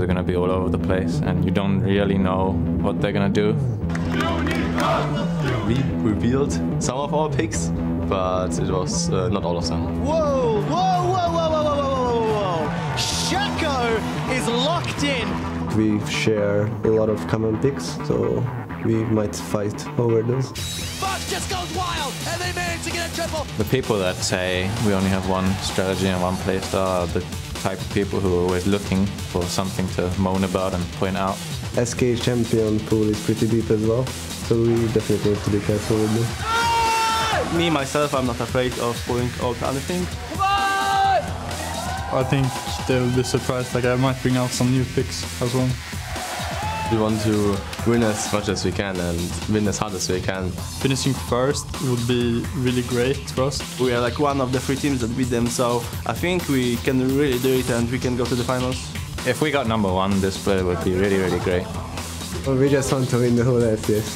are going to be all over the place, and you don't really know what they're going to do. We revealed some of our picks, but it was not all of them. Whoa, whoa, whoa, whoa, whoa, whoa, whoa, whoa! Shaco is locked in! We share a lot of common picks, so we might fight over those. Fox just goes wild, and they manage to get a triple! The people that say we only have one strategy and one playstyle are the type of people who are always looking for something to moan about and point out. SK champion pool is pretty deep as well, so we definitely have to be careful with them. Me, myself, I'm not afraid of pulling out anything. I think they'll be surprised. Like, I might bring out some new picks as well. We want to win as much as we can and win as hard as we can. Finishing first would be really great for us. We are like one of the 3 teams that beat them, so I think we can really do it and we can go to the finals. If we got #1, this play would be really, really great. Well, we just want to win the whole LCS.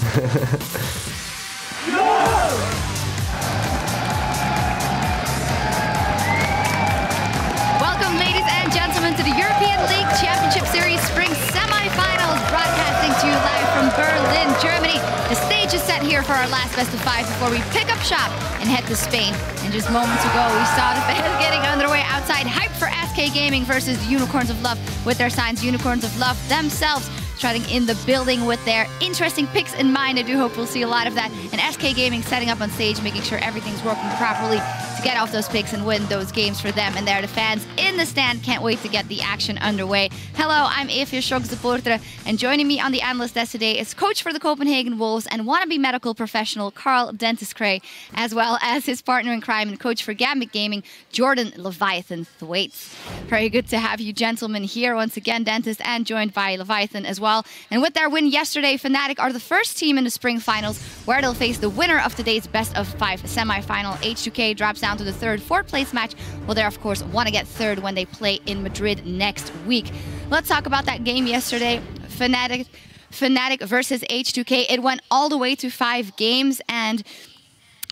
Welcome, ladies and gentlemen, to the European League Championship Series Spring Semifinals, broadcasting to you live from Berlin, Germany. The stage is set here for our last best of 5 before we pick up shop and head to Spain. And just moments ago, we saw the fans getting underway outside. Hype for SK Gaming versus the Unicorns of Love with their signs. Unicorns of Love themselves starting in the building with their interesting picks in mind. I do hope we'll see a lot of that. And SK Gaming setting up on stage, making sure everything's working properly to get off those picks and win those games for them. And there, the fans in the stand can't wait to get the action underway. Hello, I'm Evie Schogsupporter, and joining me on the analyst desk today is coach for the Copenhagen Wolves and wannabe medical professional Carl Dentis Cray, as well as his partner in crime and coach for Gambit Gaming, Jordan Leviathan Thwaites. Very good to have you gentlemen here once again, Dentist, and joined by Leviathan as well. And with their win yesterday, Fnatic are the first team in the spring finals where they'll face the winner of today's best of 5 semi-final. H2K drops down to the 3rd, 4th place match. Well, they of course want to get 3rd when they play in Madrid next week. Let's talk about that game yesterday. Fnatic versus H2K. It went all the way to 5 games, and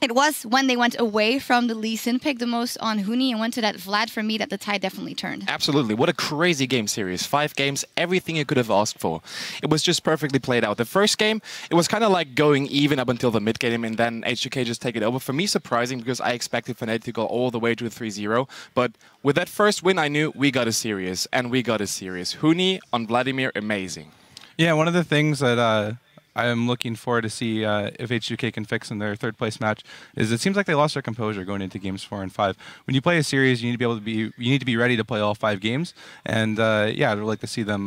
it was when they went away from the Lee Sin pick the most on Huni and went to that Vlad for me that the tide definitely turned. Absolutely. What a crazy game series. 5 games, everything you could have asked for. It was just perfectly played out. The first game, it was kind of like going even up until the mid game, and then H2K just take it over. For me, surprising, because I expected Fnatic to go all the way to the 3-0. But with that first win, I knew we got a series, and we got a series. Huni on Vladimir, amazing. Yeah, one of the things that I'm looking forward to see if H2K can fix in their 3rd place match is it seems like they lost their composure going into games 4 and 5. When you play a series, you need to be able to be ready to play all 5 games, and yeah, I'd like to see them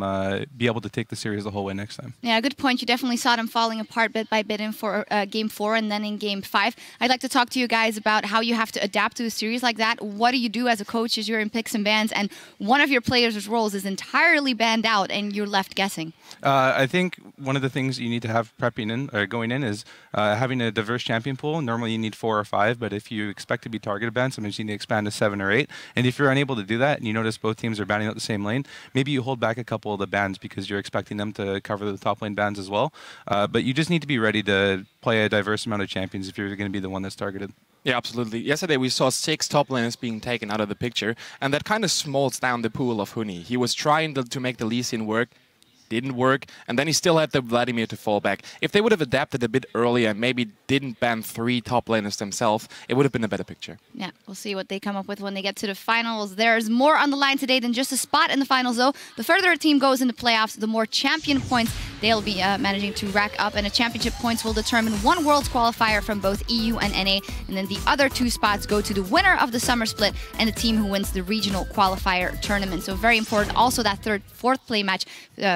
be able to take the series the whole way next time. Yeah, good point. You definitely saw them falling apart bit by bit in for game 4 and then in game 5. I'd like to talk to you guys about how you have to adapt to a series like that. What do you do as a coach as you're in picks and bans and one of your players' roles is entirely banned out and you're left guessing? I think one of the things you need to have prepping in or going in is having a diverse champion pool. Normally you need 4 or 5, but if you expect to be targeted banned, sometimes you need to expand to 7 or 8. And if you're unable to do that and you notice both teams are banning out the same lane, maybe you hold back a couple of the bans because you're expecting them to cover the top lane bans as well. But you just need to be ready to play a diverse amount of champions if you're going to be the one that's targeted. Yeah, absolutely. Yesterday we saw 6 top laners being taken out of the picture, and that kind of smalls down the pool of Huni. He was trying to make the Lee Sin work. Didn't work, and then he still had the Vladimir to fall back. If they would have adapted a bit earlier and maybe didn't ban 3 top laners themselves, it would have been a better picture. Yeah, we'll see what they come up with when they get to the finals. There's more on the line today than just a spot in the finals, though. The further a team goes in the playoffs, the more champion points they'll be managing to rack up, and the championship points will determine one Worlds qualifier from both EU and NA, and then the other 2 spots go to the winner of the summer split and the team who wins the regional qualifier tournament. So very important. Also that 3rd, 4th play match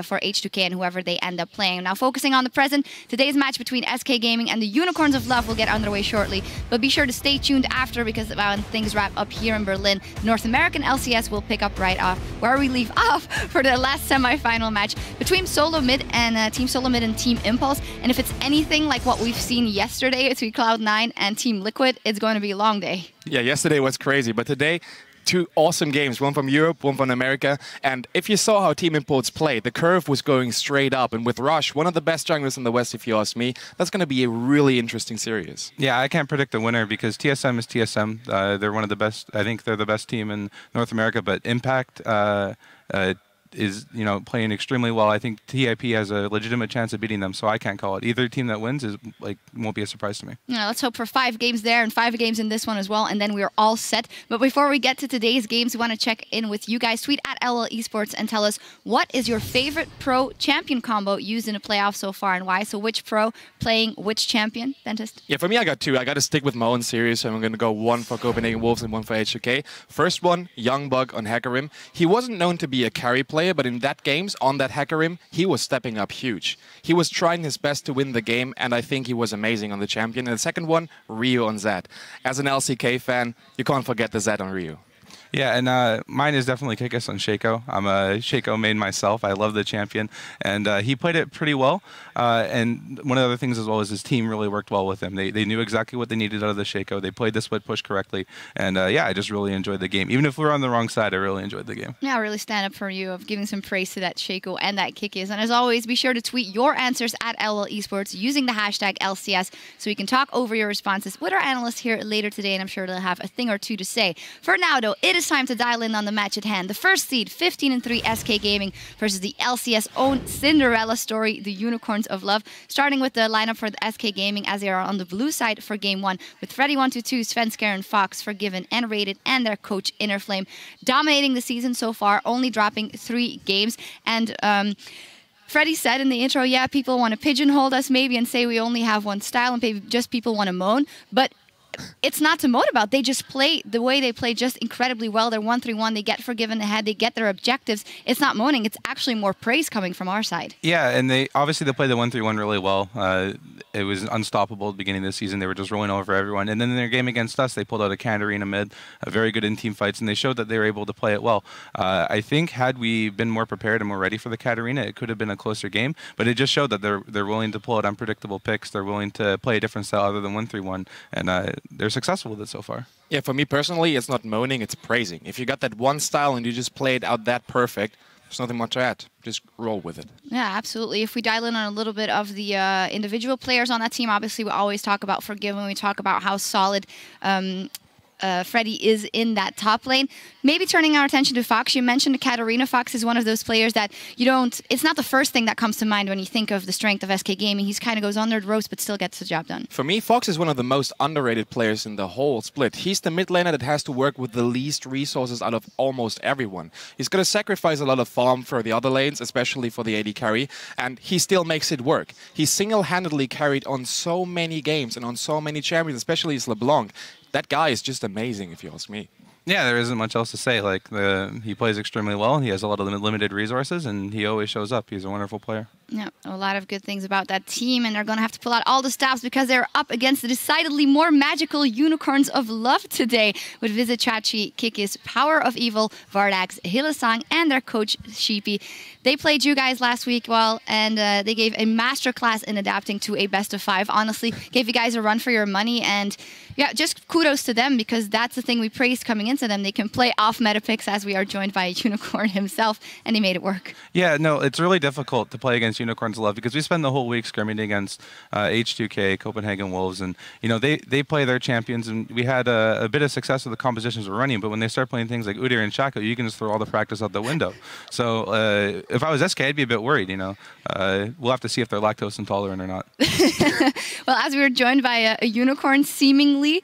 for H2K and whoever they end up playing. Now focusing on the present, today's match between SK Gaming and the Unicorns of Love will get underway shortly, but be sure to stay tuned after, because when things wrap up here in Berlin, North American LCS will pick up right off where we leave off for the last semi-final match between Solo Mid and Team Solo Mid and Team Impulse. And if it's anything like what we've seen yesterday between Cloud9 and Team Liquid, it's going to be a long day. Yeah, yesterday was crazy, but today 2 awesome games, one from Europe, one from America. And if you saw how Team Imports played, the curve was going straight up. And with Rush, one of the best junglers in the West, if you ask me, that's going to be a really interesting series. Yeah, I can't predict the winner because TSM is TSM. They're one of the best. I think they're the best team in North America. But Impact is, playing extremely well. I think TIP has a legitimate chance of beating them, so I can't call it. Either team that wins won't be a surprise to me. Yeah, let's hope for 5 games there and 5 games in this one as well, and then we're all set. But before we get to today's games, we want to check in with you guys. Tweet at LL Esports and tell us, what is your favorite pro champion combo used in a playoff so far and why? So which pro playing which champion, Dentist? Yeah, for me, I got 2. I got to stick with my own series, so I'm going to go 1 for Copenhagen Wolves and 1 for HOK. First one, Young Bug on Hecarim. He wasn't known to be a carry player, but in that games, on that Hecarim, he was stepping up huge. He was trying his best to win the game, and I think he was amazing on the champion. And the second one, Ryu on Zed. As an LCK fan, you can't forget the Zed on Ryu. Yeah, and mine is definitely Kikis on Shaco. I'm a Shaco main myself. I love the champion, and he played it pretty well. And one of the other things as well is his team really worked well with him. They knew exactly what they needed out of the Shaco. They played the split push correctly, and yeah, I just really enjoyed the game. Even if we were on the wrong side, I really enjoyed the game. Yeah, I really stand up for you of giving some praise to that Shaco and that Kikis. And as always, be sure to tweet your answers at LL Esports using the hashtag LCS so we can talk over your responses with our analysts here later today, and I'm sure they'll have a thing or two to say. For now, though, it is time to dial in on the match at hand. The first seed, 15-3 SK Gaming versus the LCS own Cinderella story, the Unicorns of Love. Starting with the lineup for the SK Gaming, as they are on the blue side for game 1, with Freddy122, Svenskar, and Fox, Forgiven and Rated, and their coach Innerflame, dominating the season so far, only dropping 3 games. And Freddy said in the intro, yeah, people want to pigeonhole us maybe and say we only have one style, and maybe just people want to moan, but it's not to moan about. They just play the way they play just incredibly well. They're 1-3-1. They get Forgiven ahead. They get their objectives. It's not moaning. It's actually more praise coming from our side. Yeah, and they obviously play the 1-3-1 really well. It was unstoppable at the beginning of the season. They were just rolling over everyone. And then in their game against us, they pulled out a Katarina mid, very good in team fights, and they showed that they were able to play it well. I think had we been more prepared and more ready for the Katarina, it could have been a closer game. But it just showed that they're willing to pull out unpredictable picks. They're willing to play a different style other than 1-3-1, and they're successful with it so far. Yeah, for me personally, it's not moaning, it's praising. If you got that one style and you just play it out that perfect, there's nothing much to add. Just roll with it. Yeah, absolutely. If we dial in on a little bit of the individual players on that team, obviously we always talk about Forgiven. We talk about how solid Freddy is in that top lane. Maybe turning our attention to Fox. You mentioned Katarina. Fox is one of those players that you don't, it's not the first thing that comes to mind when you think of the strength of SK Gaming. He's kind of goes under the ropes but still gets the job done. For me, Fox is one of the most underrated players in the whole split. He's the mid laner that has to work with the least resources out of almost everyone. He's going to sacrifice a lot of farm for the other lanes, especially for the AD carry, and he still makes it work. He single-handedly carried on so many games and on so many champions, especially his LeBlanc. That guy is just amazing, if you ask me. Yeah, there isn't much else to say. Like he plays extremely well. He has a lot of limited resources, and he always shows up. He's a wonderful player. Yeah, a lot of good things about that team, and they're going to have to pull out all the stops because they're up against the decidedly more magical Unicorns of Love today with Vizichachi, Kikis, Power of Evil, Vardax, Hylissang, and their coach Sheepy. They played you guys last week well, and they gave a masterclass in adapting to a best of 5. Honestly, gave you guys a run for your money, and yeah, just kudos to them because that's the thing we praised coming into them. They can play off meta picks as we are joined by a Unicorn himself, and he made it work. Yeah, no, it's really difficult to play against Unicorns of Love because we spend the whole week scrimming against H2K, Copenhagen Wolves, and you know they play their champions, and we had a bit of success with the compositions we're running, but when they start playing things like Udyr and Shaco, you can just throw all the practice out the window. So if I was SK, I'd be a bit worried, you know. We'll have to see if they're lactose intolerant or not. Well, as we were joined by a Unicorn seemingly,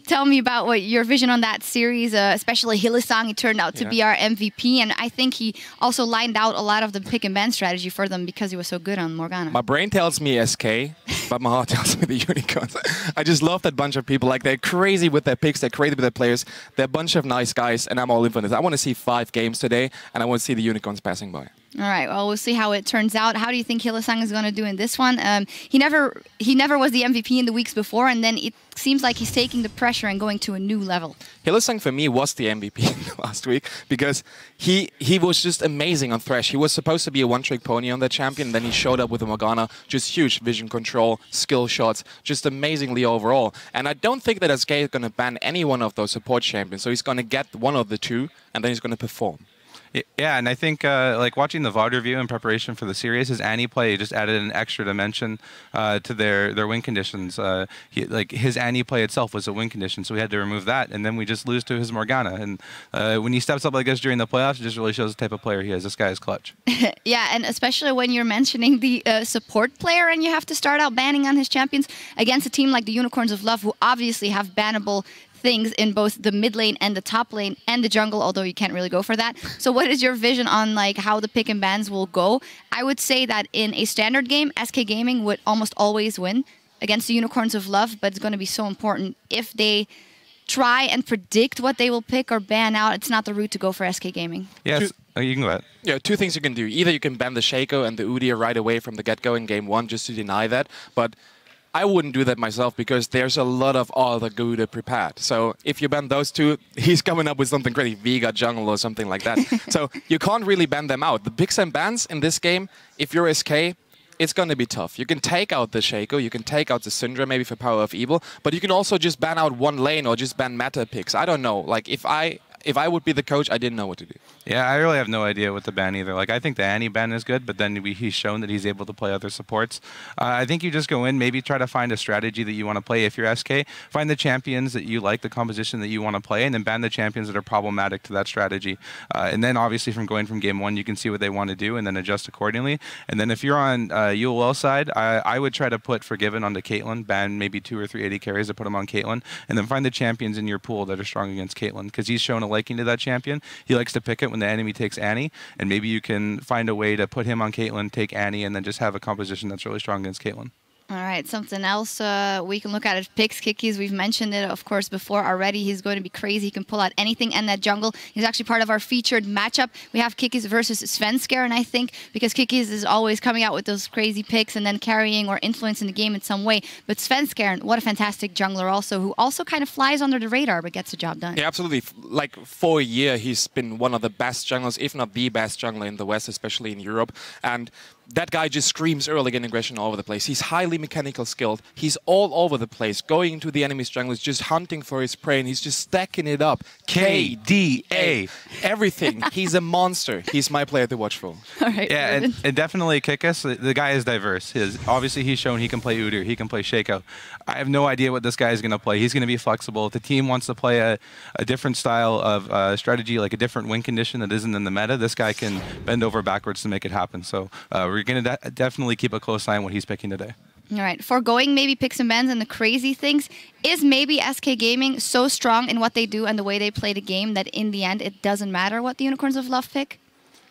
tell me about what your vision on that series, especially Hylissang. He turned out to be our MVP, and I think he also lined out a lot of the pick and ban strategy for them because he was so good on Morgana. My brain tells me SK, but my heart tells me the Unicorns. I just love that bunch of people. Like, they're crazy with their picks, they're crazy with their players. They're a bunch of nice guys, and I'm all in for this. I want to see 5 games today, and I want to see the Unicorns passing by. All right, well, we'll see how it turns out. How do you think Hylissang is going to do in this one? He never was the MVP in the weeks before, and then it seems like he's taking the pressure and going to a new level. Hylissang, for me, was the MVP last week because he was just amazing on Thresh. He was supposed to be a one-trick pony on that champion, and then he showed up with a Morgana, just huge vision control, skill shots, just amazingly overall. And I don't think that SK is going to ban any one of those support champions, so he's going to get one of the 2, and then he's going to perform. Yeah, and I think like watching the VOD review in preparation for the series, his Annie play just added an extra dimension to their win conditions. Like his Annie play itself was a win condition, so we had to remove that, and then we just lose to his Morgana. And when he steps up like this during the playoffs, it just really shows the type of player he is. This guy is clutch. Yeah, and especially when you're mentioning the support player and you have to start out banning on his champions against a team like the Unicorns of Love, who obviously have bannable things in both the mid lane and the top lane and the jungle, although you can't really go for that. So what is your vision on like how the pick and bans will go? I would say that in a standard game, SK Gaming would almost always win against the Unicorns of Love, but it's going to be so important if they try and predict what they will pick or ban out. It's not the route to go for SK Gaming. Yes. You can go ahead. Yeah, two things you can do. Either you can ban the Shaco and the Udyr right away from the get-go in game 1 just to deny that, but I wouldn't do that myself because there's a lot of other Gouda prepared. So if you ban those two, he's coming up with something crazy, Vega jungle or something like that. So you can't really ban them out. The picks and bans in this game, if you're SK, it's going to be tough. You can take out the Shaco, you can take out the Syndra maybe for Power of Evil, but you can also just ban out one lane or just ban meta picks. I don't know. Like if I would be the coach, I didn't know what to do. Yeah, I really have no idea what the ban either. Like, I think the Annie ban is good, but then he's shown that he's able to play other supports. I think you just go in, maybe try to find a strategy that you want to play. If you're SK, find the champions that you like, the composition that you want to play, and then ban the champions that are problematic to that strategy. And then, obviously, from going from game 1, you can see what they want to do and then adjust accordingly. And then if you're on UOL side, I would try to put Forgiven onto Caitlyn, ban maybe 2 or 3 AD carries to put them on Caitlyn, and then find the champions in your pool that are strong against Caitlyn, because he's shown a liking to that champion. He likes to pick it when the enemy takes Annie, and maybe you can find a way to put him on Caitlyn, take Annie, and then just have a composition that's really strong against Caitlyn. All right, something else we can look at is picks. Kikis, we've mentioned it, of course, before already. He's going to be crazy. He can pull out anything in that jungle. He's actually part of our featured matchup. We have Kikis versus Svenskeren, I think, because Kikis is always coming out with those crazy picks and then carrying or influencing the game in some way. But Svenskeren, what a fantastic jungler also, who also kind of flies under the radar but gets the job done. Yeah, absolutely. Like, for a year, he's been one of the best junglers, if not the best jungler in the West, especially in Europe. And that guy just screams early game aggression all over the place. He's highly mechanical skilled. He's all over the place, going into the enemy's jungle, just hunting for his prey, and he's just stacking it up. KDA. Everything. He's a monster. He's my player to watch for. All right. Yeah, and definitely Kikis. The guy is diverse. Obviously, he's shown he can play Udyr, he can play Shaco. I have no idea what this guy is going to play. He's going to be flexible. If the team wants to play a different style of strategy, like a different win condition that isn't in the meta, this guy can bend over backwards to make it happen. So we're going to definitely keep a close eye on what he's picking today. All right, foregoing maybe picks and bans and the crazy things, is maybe SK Gaming so strong in what they do and the way they play the game that in the end it doesn't matter what the Unicorns of Love pick?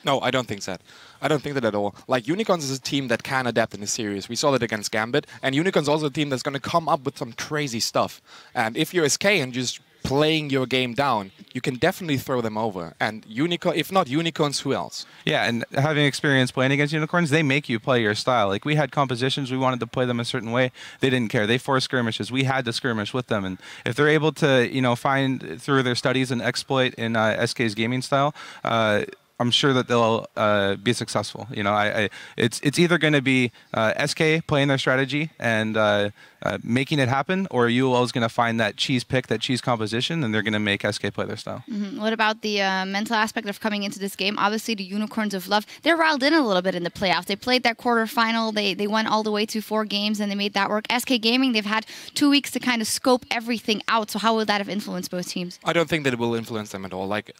No, I don't think that. I don't think that at all. Like, Unicorns is a team that can adapt in the series. We saw that against Gambit, and Unicorns also a team that's going to come up with some crazy stuff. And if you're SK and just playing your game down, you can definitely throw them over. And if not Unicorns, who else? Yeah, and having experience playing against Unicorns, they make you play your style. Like, we had compositions, we wanted to play them a certain way. They didn't care. They forced skirmishes. We had to skirmish with them. And if they're able to, find through their studies and exploit in SK's gaming style, I'm sure that they'll be successful. It's either going to be SK playing their strategy and making it happen, or UOL is going to find that cheese pick, that cheese composition, and they're going to make SK play their style. Mm-hmm. What about the mental aspect of coming into this game? Obviously, the Unicorns of Love, they're riled in a little bit in the playoffs. They played that quarterfinal. They went all the way to 4 games, and they made that work. SK Gaming, they've had 2 weeks to kind of scope everything out. So how will that have influenced both teams? I don't think that it will influence them at all. Like,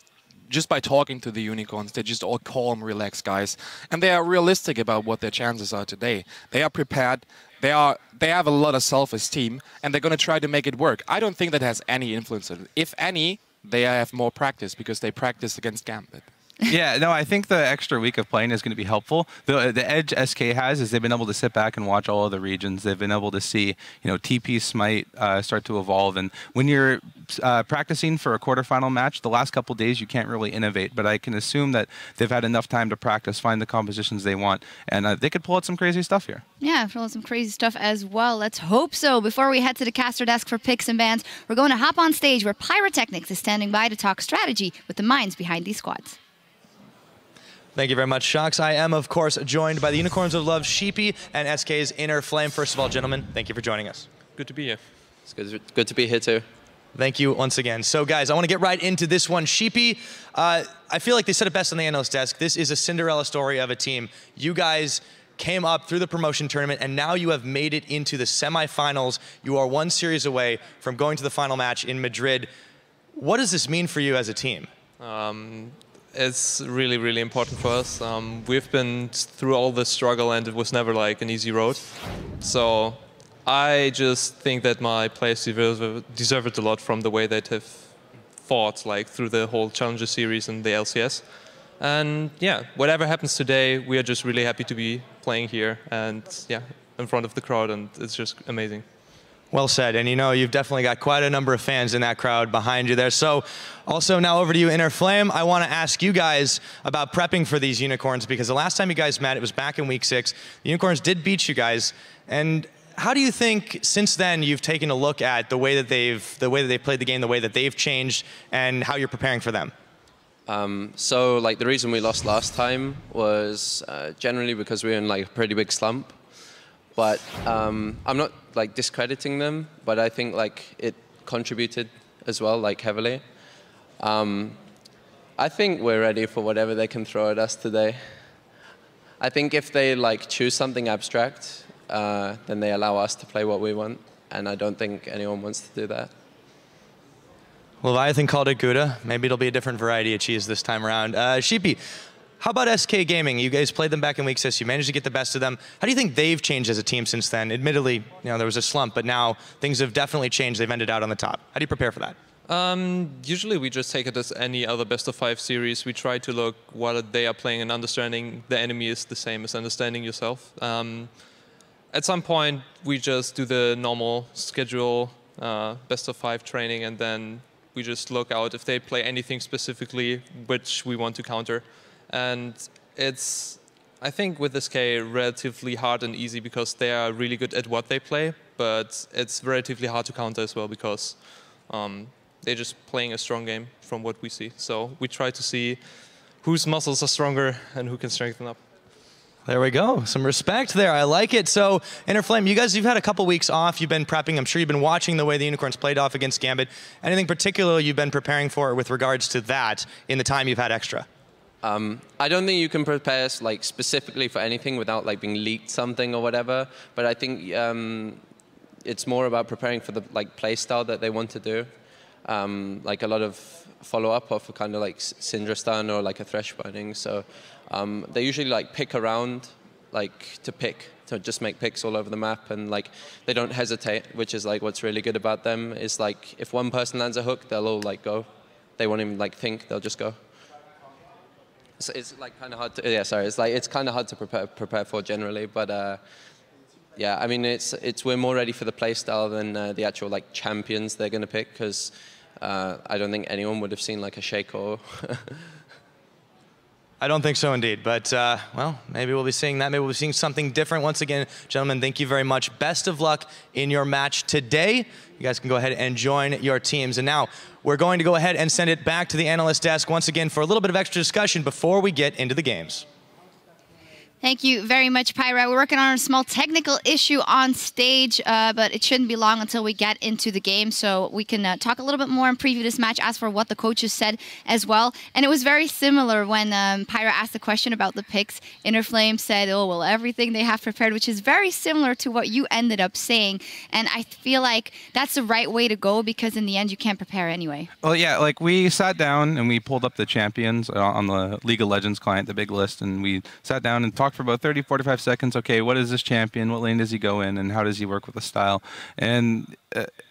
just by talking to the Unicorns, they're just all calm, relaxed guys. And they are realistic about what their chances are today. They are prepared. They have a lot of self-esteem, and they're going to try to make it work. I don't think that has any influence on it. If any, they have more practice because they practiced against Gambit. Yeah, no, I think the extra week of playing is going to be helpful. The edge SK has is they've been able to sit back and watch all of the regions. They've been able to see, TP Smite start to evolve. And when you're practicing for a quarterfinal match, the last couple days you can't really innovate. But I can assume that they've had enough time to practice, find the compositions they want, and they could pull out some crazy stuff here. Yeah, pull out some crazy stuff as well. Let's hope so. Before we head to the caster desk for picks and bans, we're going to hop on stage where Pyrotechnics is standing by to talk strategy with the minds behind these squads. Thank you very much, Shocks. I am, of course, joined by the Unicorns of Love, Sheepy, and SK's Inner Flame. First of all, gentlemen, thank you for joining us. Good to be here. It's good to be here too. Thank you once again. So, guys, I want to get right into this one. Sheepy, I feel like they said it best on the analyst desk. This is a Cinderella story of a team. You guys came up through the promotion tournament, and now you have made it into the semifinals. You are one series away from going to the final match in Madrid. What does this mean for you as a team? It's really, really important for us. We've been through all the struggle, and it was never like an easy road. So I just think that my players deserve it a lot from the way that they've fought like through the whole Challenger series and the LCS. And yeah, whatever happens today, we are just really happy to be playing here and yeah, in front of the crowd, and it's just amazing. Well said, and you know, you've definitely got quite a number of fans in that crowd behind you there. So also now over to you, Inner Flame. I want to ask you guys about prepping for these Unicorns, because the last time you guys met, it was back in week 6. The Unicorns did beat you guys, and how do you think since then you've taken a look at the way that they've played the game, the way that they've changed, and how you're preparing for them? So like the reason we lost last time was generally because we were in like a pretty big slump. But I'm not like discrediting them, but I think like it contributed as well, like heavily. I think we're ready for whatever they can throw at us today. I think if they like choose something abstract, then they allow us to play what we want, and I don't think anyone wants to do that. Leviathan called it Gouda. Maybe it'll be a different variety of cheese this time around. Sheepy, how about SK Gaming? You guys played them back in week 6. You managed to get the best of them. How do you think they've changed as a team since then? Admittedly, you know, there was a slump, but now things have definitely changed. They've ended out on the top. How do you prepare for that? Usually we just take it as any other best-of-5 series. We try to look what they are playing and understanding the enemy is the same as understanding yourself. At some point, we just do the normal schedule best-of-5 training, and then we just look out if they play anything specifically which we want to counter. And it's, I think with SK, relatively hard and easy because they are really good at what they play, but it's relatively hard to counter as well because they're just playing a strong game from what we see. So we try to see whose muscles are stronger and who can strengthen up. There we go. Some respect there. I like it. So, Inner Flame, you guys, you've had a couple weeks off. You've been prepping. I'm sure you've been watching the way the Unicorns played off against Gambit. Anything particular you've been preparing for with regards to that in the time you've had extra? I don't think you can prepare like specifically for anything without like being leaked something or whatever. But I think it's more about preparing for the like play style that they want to do. Like a lot of follow-up of a kind of like Syndra stun or like a Thresh burning. So they usually like pick around, like to pick, to just make picks all over the map, and like they don't hesitate, which is like what's really good about them. Is like if one person lands a hook, they'll all like go. They won't even like think, they'll just go. So it's like kind of hard to, yeah, sorry, it's kind of hard to prepare for generally, but yeah, I mean we're more ready for the play style than the actual like champions they're going to pick, because I don't think anyone would have seen like a Shaco. I don't think so indeed, but well, maybe we'll be seeing that. Maybe we'll be seeing something different. Once again, gentlemen, thank you very much. Best of luck in your match today. You guys can go ahead and join your teams. And now we're going to go ahead and send it back to the analyst desk once again for a little bit of extra discussion before we get into the games. Thank you very much, Pyra. We're working on a small technical issue on stage, but it shouldn't be long until we get into the game, so we can talk a little bit more and preview this match, ask for what the coaches said as well. And it was very similar when Pyra asked the question about the picks. Inner Flame said, oh, well, everything they have prepared, which is very similar to what you ended up saying. And I feel like that's the right way to go, because in the end, you can't prepare anyway. Well, yeah, like we sat down and we pulled up the champions on the League of Legends client, the big list, and we sat down and talked for about 30, 45 seconds. Okay, what is this champion? What lane does he go in? And how does he work with the style? And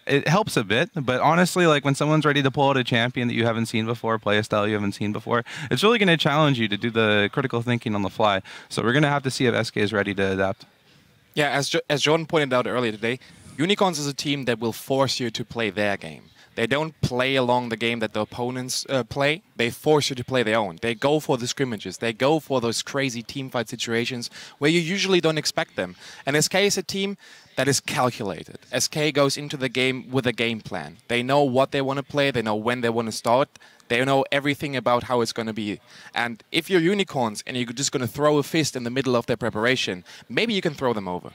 it helps a bit. But honestly, like when someone's ready to pull out a champion that you haven't seen before, play a style you haven't seen before, it's really going to challenge you to do the critical thinking on the fly. So we're going to have to see if SK is ready to adapt. Yeah, as Jordan pointed out earlier today, Unicorns is a team that will force you to play their game. They don't play along the game that the opponents play. They force you to play their own. They go for the scrimmages. They go for those crazy teamfight situations where you usually don't expect them. And SK is a team that is calculated. SK goes into the game with a game plan. They know what they want to play. They know when they want to start. They know everything about how it's going to be. And if you're Unicorns and you're just going to throw a fist in the middle of their preparation, maybe you can throw them over.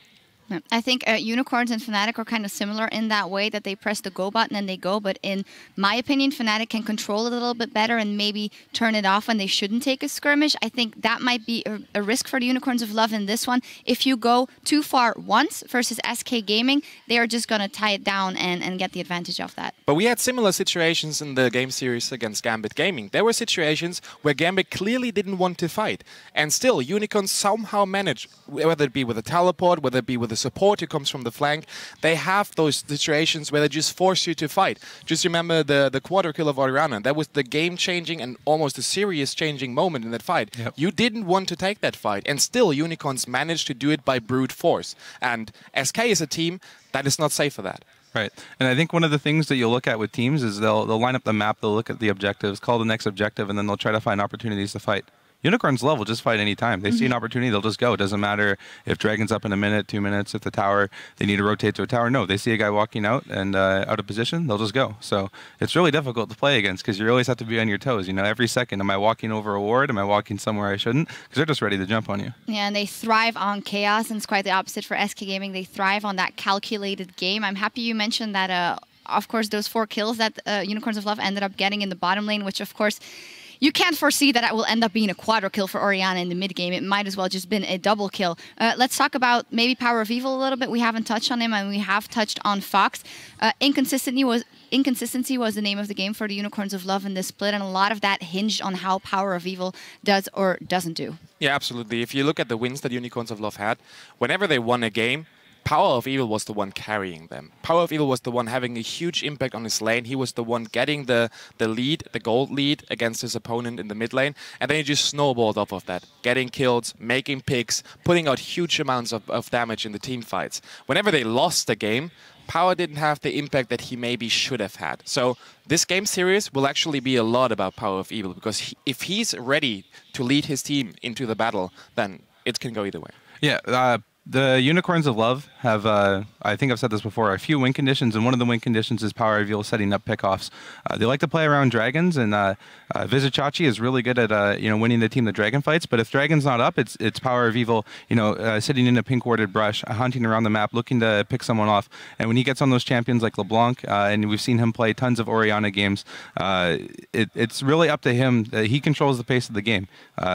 I think Unicorns and Fnatic are kind of similar in that way that they press the go button and they go, but in my opinion, Fnatic can control it a little bit better and maybe turn it off when they shouldn't take a skirmish. I think that might be a risk for the Unicorns of Love in this one. If you go too far once versus SK Gaming, they are just going to tie it down and get the advantage of that. But we had similar situations in the game series against Gambit Gaming. There were situations where Gambit clearly didn't want to fight, and still Unicorns somehow managed, whether it be with a teleport, whether it be with a support who comes from the flank. They have those situations where they just force you to fight. Just remember the quarter kill of Orianna. That was the game-changing and almost a serious-changing moment in that fight. Yep. You didn't want to take that fight, and still Unicorns managed to do it by brute force. And SK is a team that is not safe for that. Right. And I think one of the things that you'll look at with teams is they'll line up the map, they'll look at the objectives, call the next objective, and then they'll try to find opportunities to fight. Unicorns Love will just fight anytime. They see an opportunity, they'll just go. It doesn't matter if Dragon's up in a minute, 2 minutes, if the tower, they need to rotate to a tower. No, they see a guy walking out and out of position, they'll just go. So it's really difficult to play against because you always have to be on your toes. You know, every second, am I walking over a ward? Am I walking somewhere I shouldn't? Because they're just ready to jump on you. Yeah, and they thrive on chaos, and it's quite the opposite for SK Gaming. They thrive on that calculated game. I'm happy you mentioned that, of course, those 4 kills that Unicorns of Love ended up getting in the bottom lane, which, of course, you can't foresee that it will end up being a quadra kill for Orianna in the mid game. It might as well just been a double kill. Let's talk about maybe Power of Evil a little bit. We haven't touched on him, and we have touched on Fox. Inconsistency was the name of the game for the Unicorns of Love in this split, and a lot of that hinged on how Power of Evil does or doesn't do. Yeah, absolutely. If you look at the wins that Unicorns of Love had, whenever they won a game, Power of Evil was the one carrying them. Power of Evil was the one having a huge impact on his lane. He was the one getting the lead, the gold lead against his opponent in the mid lane. And then he just snowballed off of that, getting kills, making picks, putting out huge amounts of damage in the team fights. Whenever they lost the game, Power didn't have the impact that he maybe should have had. So this game series will actually be a lot about Power of Evil, because if he's ready to lead his team into the battle, then it can go either way. Yeah, the Unicorns of Love have, I think I've said this before, a few win conditions, and one of the win conditions is Power of Evil setting up pickoffs. They like to play around dragons, and Vizicachi is really good at winning the team the dragon fights. But if Dragon's not up, it's Power of Evil, sitting in a pink warded brush, hunting around the map, looking to pick someone off. And when he gets on those champions like LeBlanc, and we've seen him play tons of Orianna games, it's really up to him. He controls the pace of the game.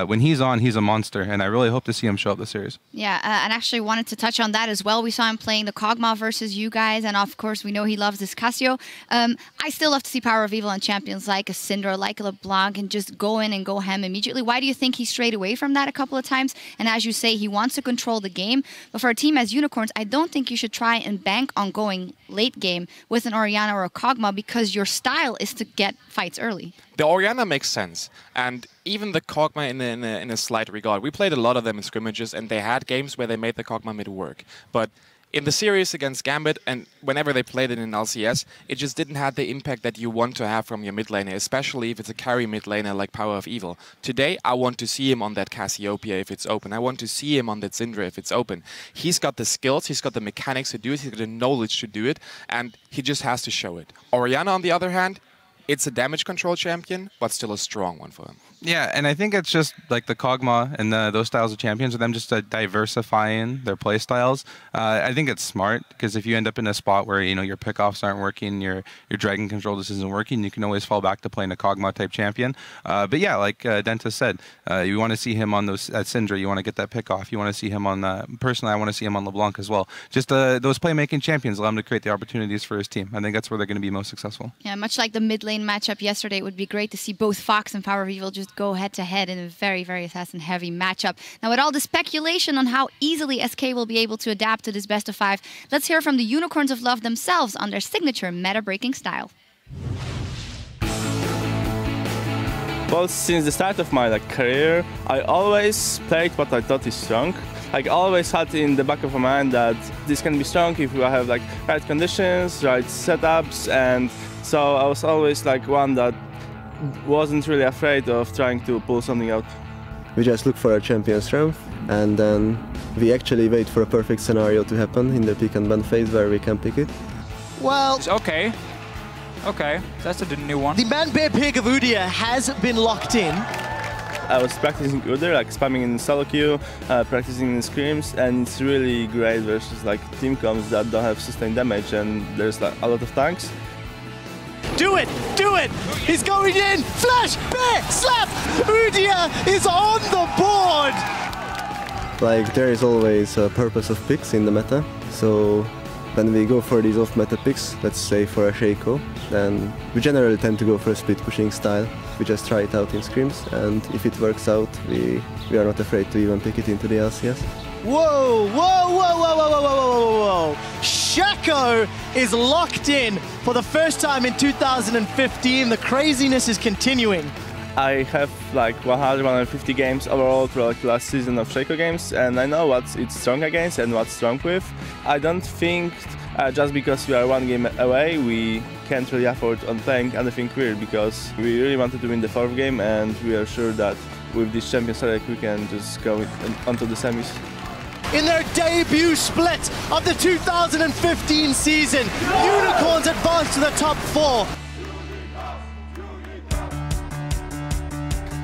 When he's on, he's a monster, and I really hope to see him show up this series. Yeah, and actually wanted to touch on that as well. We saw him playing the Kog'Maw versus you guys, and of course we know he loves this Casio. I still love to see Power of Evil on champions like a Syndra, like a LeBlanc, and just go in and go ham immediately. Why do you think he strayed away from that a couple of times? And as you say, he wants to control the game, but for a team as Unicorns, I don't think you should try and bank on going late game with an Orianna or a Kog'Maw, because your style is to get fights early. The Orianna makes sense, and even the Kog'Maw in a slight regard. We played a lot of them in scrimmages, and they had games where they made the Kog'Maw mid work. But in the series against Gambit, and whenever they played it in LCS, it just didn't have the impact that you want to have from your mid laner, especially if it's a carry mid laner like Power of Evil. Today, I want to see him on that Cassiopeia if it's open. I want to see him on that Syndra if it's open. He's got the skills, he's got the mechanics to do it, he's got the knowledge to do it, and he just has to show it. Orianna, on the other hand, it's a damage control champion, but still a strong one for him. Yeah, and I think it's just like the Kog'Maw and those styles of champions, are them just diversifying their play styles. I think it's smart, because if you end up in a spot where your pickoffs aren't working, your dragon control just isn't working, you can always fall back to playing a Kog'Maw type champion. But yeah, like Denta said, you want to see him on those at Syndra. You want to get that pickoff. You want to see him on. Personally, I want to see him on LeBlanc as well. Just those playmaking champions allow him to create the opportunities for his team. I think that's where they're going to be most successful. Yeah, much like the mid lane matchup yesterday, it would be great to see both Fox and Power of Evil just go head-to-head in a very, very assassin-heavy matchup. Now, with all the speculation on how easily SK will be able to adapt to this best-of-5, let's hear from the Unicorns of Love themselves on their signature meta-breaking style. Well, since the start of my career, I always played what I thought is strong. I always had in the back of my mind that this can be strong if you have right conditions, right setups, and so I was always one that wasn't really afraid of trying to pull something out. We just look for a champion strength, and then we actually wait for a perfect scenario to happen in the pick and ban phase where we can pick it. Well, okay, that's a new one. The man bear pick of Udyr has been locked in. I was practicing Udyr, like spamming in solo queue, practicing in scrims, and it's really great versus like team comps that don't have sustained damage, and there's like a lot of tanks. Do it! Do it! He's going in! Flash! Bear! Slap! Udyr is on the board! Like, there is always a purpose of picks in the meta, so when we go for these off-meta picks, let's say for a Shaco, then we generally tend to go for a split pushing style. We just try it out in scrims, and if it works out, we are not afraid to even pick it into the LCS. Whoa, whoa, whoa, whoa, whoa, whoa, whoa, whoa, whoa. Shaco is locked in for the first time in 2015. The craziness is continuing. I have like 150 games overall through like last season of Shaco games, and I know what it's strong against and what's strong with. I don't think just because we are one game away, we can't really afford on playing anything weird, because we really wanted to win the 4th game, and we are sure that with this champion select we can just go onto the semis. In their debut split of the 2015 season, Unicorns advance to the top 4.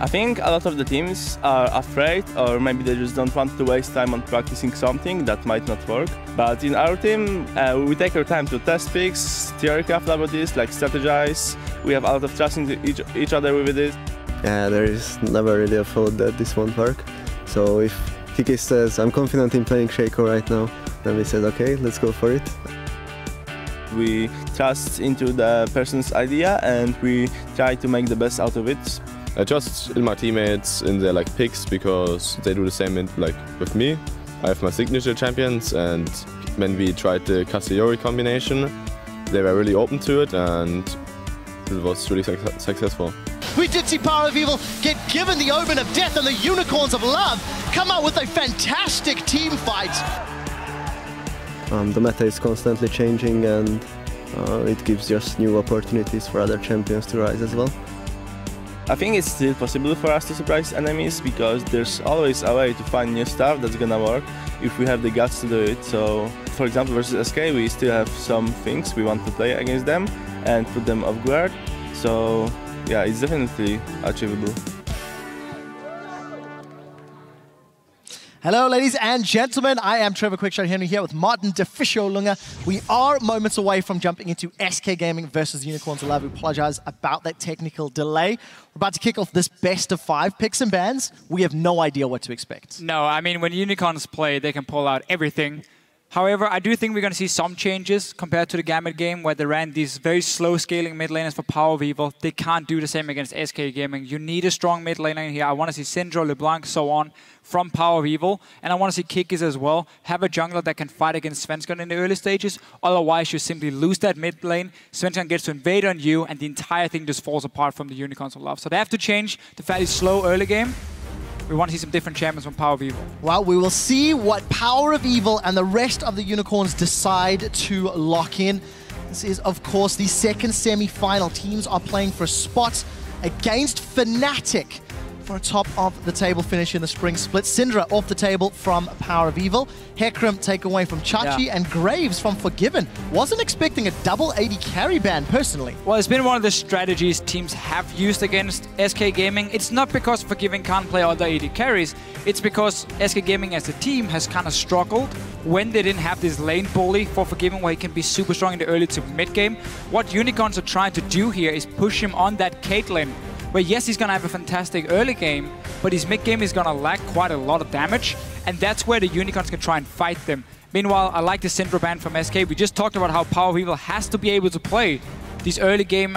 I think a lot of the teams are afraid, or maybe they just don't want to waste time on practicing something that might not work. But in our team, we take our time to test picks, theory craft about this, like strategize. We have a lot of trust in each other with this. Yeah, there is never really a thought that this won't work. So if Kiki says, I'm confident in playing Shaco right now, then we said, okay, let's go for it. We trust into the person's idea, and we try to make the best out of it. I trust in my teammates in their like picks, because they do the same with me. I have my signature champions, and when we tried the Cassiori combination, they were really open to it, and it was really successful. We did see Power of Evil get given the Omen of Death, and the Unicorns of Love come out with a fantastic team fight. The meta is constantly changing, and it gives just new opportunities for other champions to rise as well. I think it's still possible for us to surprise enemies, because there's always a way to find new stuff that's gonna work if we have the guts to do it. So, for example, versus SK, we still have some things we want to play against them and put them off guard. So, yeah, it's definitely achievable. Hello, ladies and gentlemen. I am Trevor Quickshot Henry here with Martin de Fischer Lunga. We are moments away from jumping into SK Gaming versus Unicorns of Love. We apologize about that technical delay. We're about to kick off this best of 5 picks and bans. We have no idea what to expect. No, I mean, when Unicorns play, they can pull out everything. However, I do think we're going to see some changes compared to the Gambit game, where they ran these very slow scaling mid laners for Power of Evil. They can't do the same against SK Gaming. You need a strong mid laner here. I want to see Syndra, LeBlanc, so on from Power of Evil. And I want to see Kikis as well. Have a jungler that can fight against Svensson in the early stages. Otherwise, you simply lose that mid lane. Svensson gets to invade on you, and the entire thing just falls apart from the Unicorns of Love. So they have to change the fairly slow early game. We want to see some different champions from Power of Evil. Well, we will see what Power of Evil and the rest of the Unicorns decide to lock in. This is, of course, the second semi-final. Teams are playing for a spot against Fnatic for a top-of-the-table finish in the spring split. Syndra off the table from Power of Evil. Hecarim take away from Chachi, and Graves from Forgiven. Wasn't expecting a double 80 carry ban, personally. Well, it's been one of the strategies teams have used against SK Gaming. It's not because Forgiven can't play other 80 carries. It's because SK Gaming as a team has kind of struggled when they didn't have this lane bully for Forgiven, where he can be super strong in the early to mid game. What Unicorns are trying to do here is push him on that Caitlyn, where yes, he's going to have a fantastic early game, but his mid game is going to lack quite a lot of damage, and that's where the Unicorns can try and fight them. Meanwhile, I like the Syndra ban from SK. We just talked about how Power of Evil has to be able to play these early game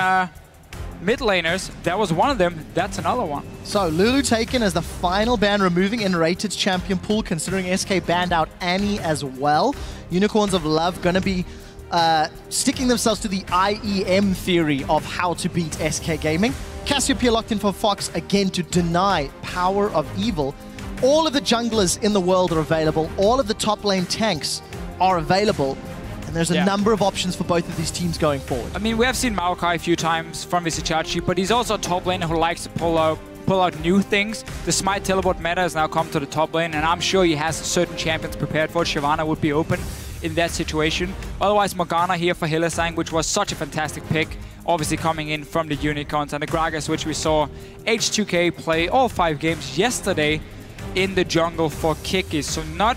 mid laners. That was one of them. That's another one. So Lulu taken as the final ban, removing Enrated's champion pool, considering SK banned out Annie as well. Unicorns of Love going to be sticking themselves to the IEM theory of how to beat SK Gaming. Cassiopeia locked in for Fox again to deny Power of Evil. All of the junglers in the world are available. All of the top lane tanks are available. And there's a number of options for both of these teams going forward. I mean, we have seen Maokai a few times from Visichachi, but he's also a top laner who likes to pull out new things. The Smite teleport meta has now come to the top lane, and I'm sure he has certain champions prepared for it. Shyvana would be open in that situation. Otherwise, Morgana here for Hylissang, which was such a fantastic pick. obviously coming in from the Unicorns, and the Gragas, which we saw H2K play all 5 games yesterday in the jungle for Kiki. So not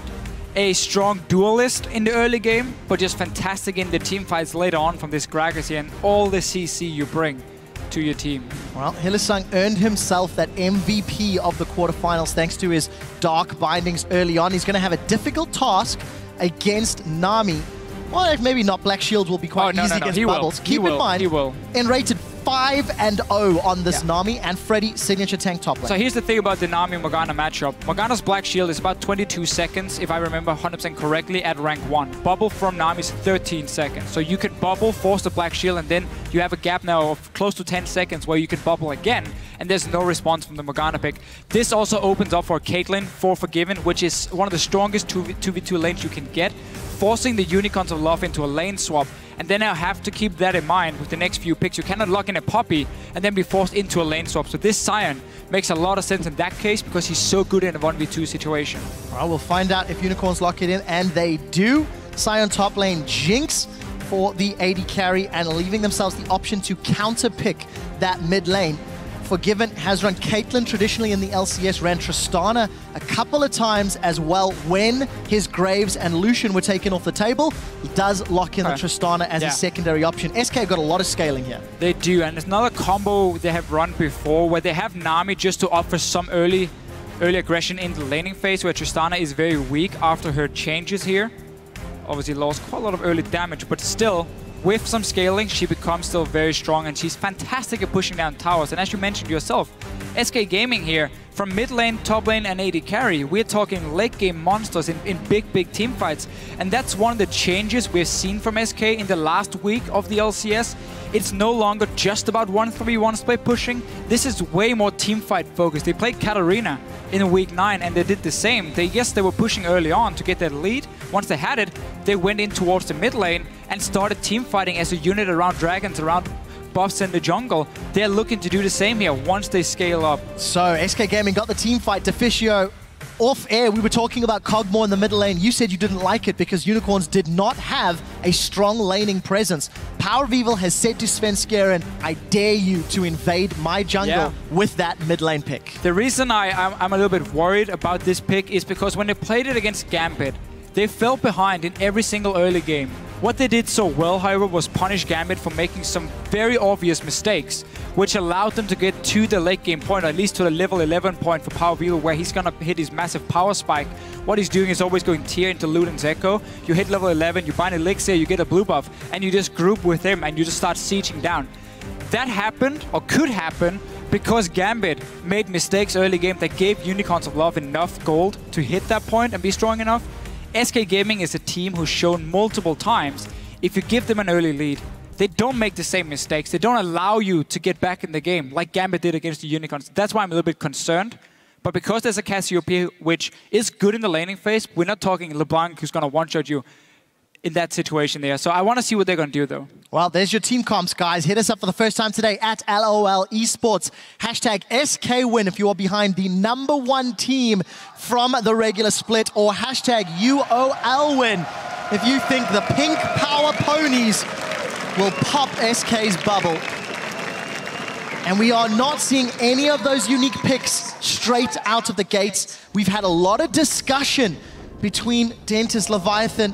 a strong duelist in the early game, but just fantastic in the team fights later on from this Gragas here, and all the CC you bring to your team. Well, Hylissang earned himself that MVP of the quarterfinals thanks to his Dark Bindings early on. He's going to have a difficult task against Nami. Well, maybe not. Black Shield will be quite easy against Bubbles. Keep in mind, in rated 5-0 on this Nami and Freddy signature tank top lane. So here's the thing about the Nami-Morgana matchup. Morgana's Black Shield is about 22 seconds, if I remember 100% correctly, at rank 1. Bubble from Nami is 13 seconds. So you can bubble, force the Black Shield, and then you have a gap now of close to 10 seconds where you can bubble again, and there's no response from the Morgana pick. This also opens up for Caitlyn for Forgiven, which is one of the strongest 2v2 lanes you can get, forcing the Unicorns of Love into a lane swap. And then I have to keep that in mind with the next few picks. You cannot lock in a Poppy and then be forced into a lane swap. So this Sion makes a lot of sense in that case because he's so good in a 1v2 situation. Well, we'll find out if Unicorns lock it in, and they do. Sion top lane Jinx for the AD carry and leaving themselves the option to counter pick that mid lane. Forgiven has run Caitlyn traditionally in the LCS, ran Tristana a couple of times as well when his Graves and Lucian were taken off the table. He does lock in the Tristana as a secondary option. SK got a lot of scaling here. They do, and it's another combo they have run before where they have Nami just to offer some early aggression in the laning phase where Tristana is very weak after her changes here. Obviously lost quite a lot of early damage, but still, with some scaling, she becomes still very strong, and she's fantastic at pushing down towers. And as you mentioned yourself, SK Gaming here, from mid lane, top lane, and AD carry, we're talking late game monsters in big team fights. And that's one of the changes we've seen from SK in the last week of the LCS. It's no longer just about 1v1 split pushing. This is way more team fight focused. They played Katarina in week 9 and they did the same. Yes, they were pushing early on to get that lead. Once they had it, they went in towards the mid lane and started team fighting as a unit around dragons, around buffs in the jungle. They're looking to do the same here once they scale up. So SK Gaming got the team fight. Deficio, off air, we were talking about Cogmore in the middle lane. You said you didn't like it because Unicorns did not have a strong laning presence. Power of Evil has said to Svenskeren, I dare you to invade my jungle with that mid lane pick. The reason I'm a little bit worried about this pick is because when they played it against Gambit, they fell behind in every single early game. What they did so well, however, was punish Gambit for making some very obvious mistakes, which allowed them to get to the late game point, or at least to the level 11 point for Power of Evil, where he's gonna hit his massive power spike. What he's doing is always going tier into Luden's Echo. You hit level 11, you bind Elixir, you get a blue buff, and you just group with him and you just start sieging down. That happened, or could happen, because Gambit made mistakes early game that gave Unicorns of Love enough gold to hit that point and be strong enough. SK Gaming is a team who's shown multiple times, if you give them an early lead, they don't make the same mistakes. They don't allow you to get back in the game like Gambit did against the Unicorns. That's why I'm a little bit concerned. But because there's a Cassiopeia which is good in the laning phase, we're not talking LeBlanc who's going to one-shot you in that situation there. So I want to see what they're going to do, though. Well, there's your team comps, guys. Hit us up for the first time today at LOL Esports. Hashtag SKWin if you are behind the #1 team from the regular split, or hashtag UOL win if you think the pink power ponies will pop SK's bubble. And we are not seeing any of those unique picks straight out of the gates. We've had a lot of discussion between Dentist, Leviathan,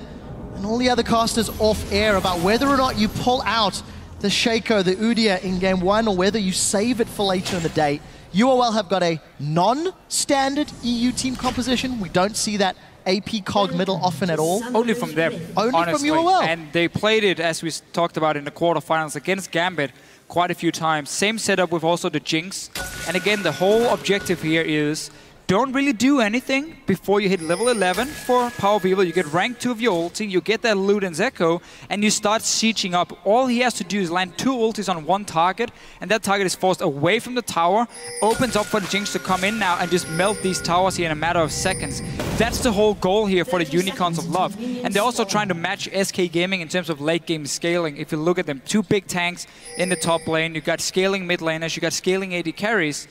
and all the other casters off air about whether or not you pull out the Shaco, the Udyr in game 1, or whether you save it for later in the day. UOL have got a non-standard EU team composition. We don't see that AP Cog middle often at all. Only from them, Only honestly. from UOL. And they played it, as we talked about in the quarterfinals, against Gambit quite a few times. Same setup with also the Jinx. And again, the whole objective here is don't really do anything before you hit level 11 for Power of Evil. You get rank 2 of your ulti, you get that Luden's Echo, and you start sieging up. All he has to do is land 2 ultis on 1 target, and that target is forced away from the tower, opens up for the Jinx to come in now and just melt these towers here in a matter of seconds. That's the whole goal here for the Unicorns of Love. And they're also trying to match SK Gaming in terms of late game scaling. If you look at them, 2 big tanks in the top lane, you got scaling mid laners, you got scaling AD carries.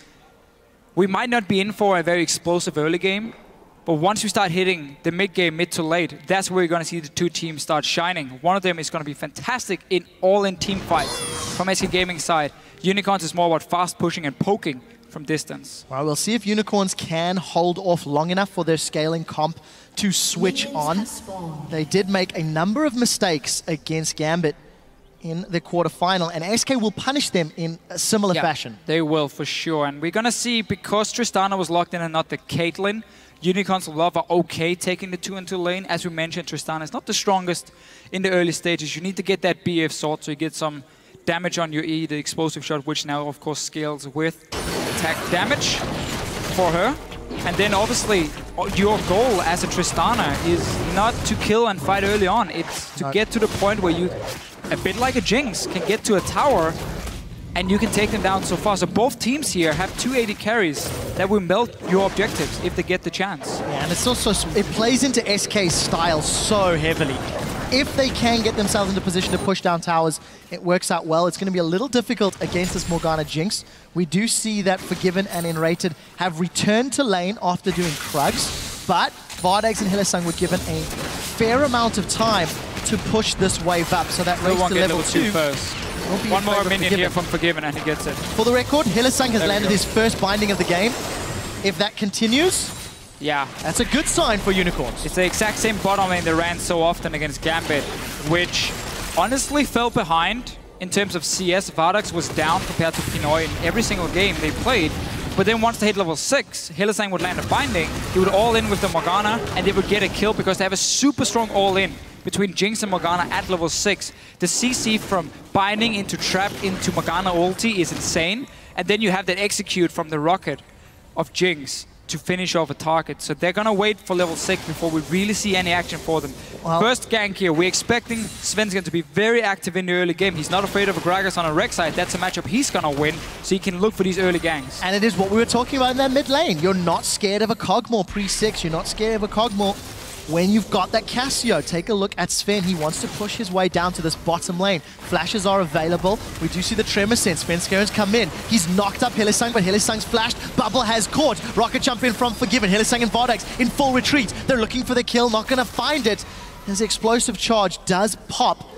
We might not be in for a very explosive early game, But once we start hitting the mid-game, mid to late, that's where you're going to see the two teams start shining. One of them is going to be fantastic in all-in team fights from SK Gaming's side. Unicorns is more about fast pushing and poking from distance. Well, we'll see if Unicorns can hold off long enough for their scaling comp to switch on. They did make a number of mistakes against Gambit in the quarterfinal, and SK will punish them in a similar fashion. They will, for sure. And we're going to see, because Tristana was locked in and not the Caitlyn, Unicorns of Love are okay taking the 2-2 lane. As we mentioned, Tristana is not the strongest in the early stages. You need to get that BF sword so you get some damage on your E, the explosive shot, which now, of course, scales with attack damage for her. And then, obviously, your goal as a Tristana is not to kill and fight early on. It's to get to the point where you, a bit like a Jinx, can get to a tower and you can take them down so far. So both teams here have 280 carries that will melt your objectives if they get the chance. Yeah, and it's also, it plays into SK's style so heavily. If they can get themselves into position to push down towers, it works out well. It's going to be a little difficult against this Morgana Jinx. We do see that Forgiven and Enrated have returned to lane after doing Krugs, but Vardex and Hylissang were given a fair amount of time to push this wave up, so that race to level 2 first. One more minion here from Forgiven and he gets it. For the record, Hylissang has landed his first binding of the game. If that continues, yeah, that's a good sign for Unicorns. It's the exact same bottom lane they ran so often against Gambit, which honestly fell behind in terms of CS. Vardex was down compared to Pinoy in every single game they played. But then once they hit level 6, Hylissang would land a binding, he would all-in with the Morgana, and they would get a kill because they have a super strong all-in between Jinx and Morgana at level 6. The CC from binding into trap into Morgana ulti is insane, and then you have that execute from the rocket of Jinx to finish off a target. So they're gonna wait for level 6 before we really see any action for them. Well, first gank here, we're expecting Svensson to be very active in the early game. He's not afraid of a Gragas on a Rex side. That's a matchup he's gonna win, so he can look for these early ganks. And it is what we were talking about in that mid lane. You're not scared of a Kog'Maw pre-6. You're not scared of a Kog'Maw when you've got that Cassio. Take a look at Sven. He wants to push his way down to this bottom lane. Flashes are available. We do see the Tremor Sense. Sven Scaren's come in. He's knocked up Hylissang, but Hylissang's flashed. Bubble has caught. Rocket jump in from Forgiven. Hylissang and Vardex in full retreat. They're looking for the kill, not going to find it. His explosive charge does pop.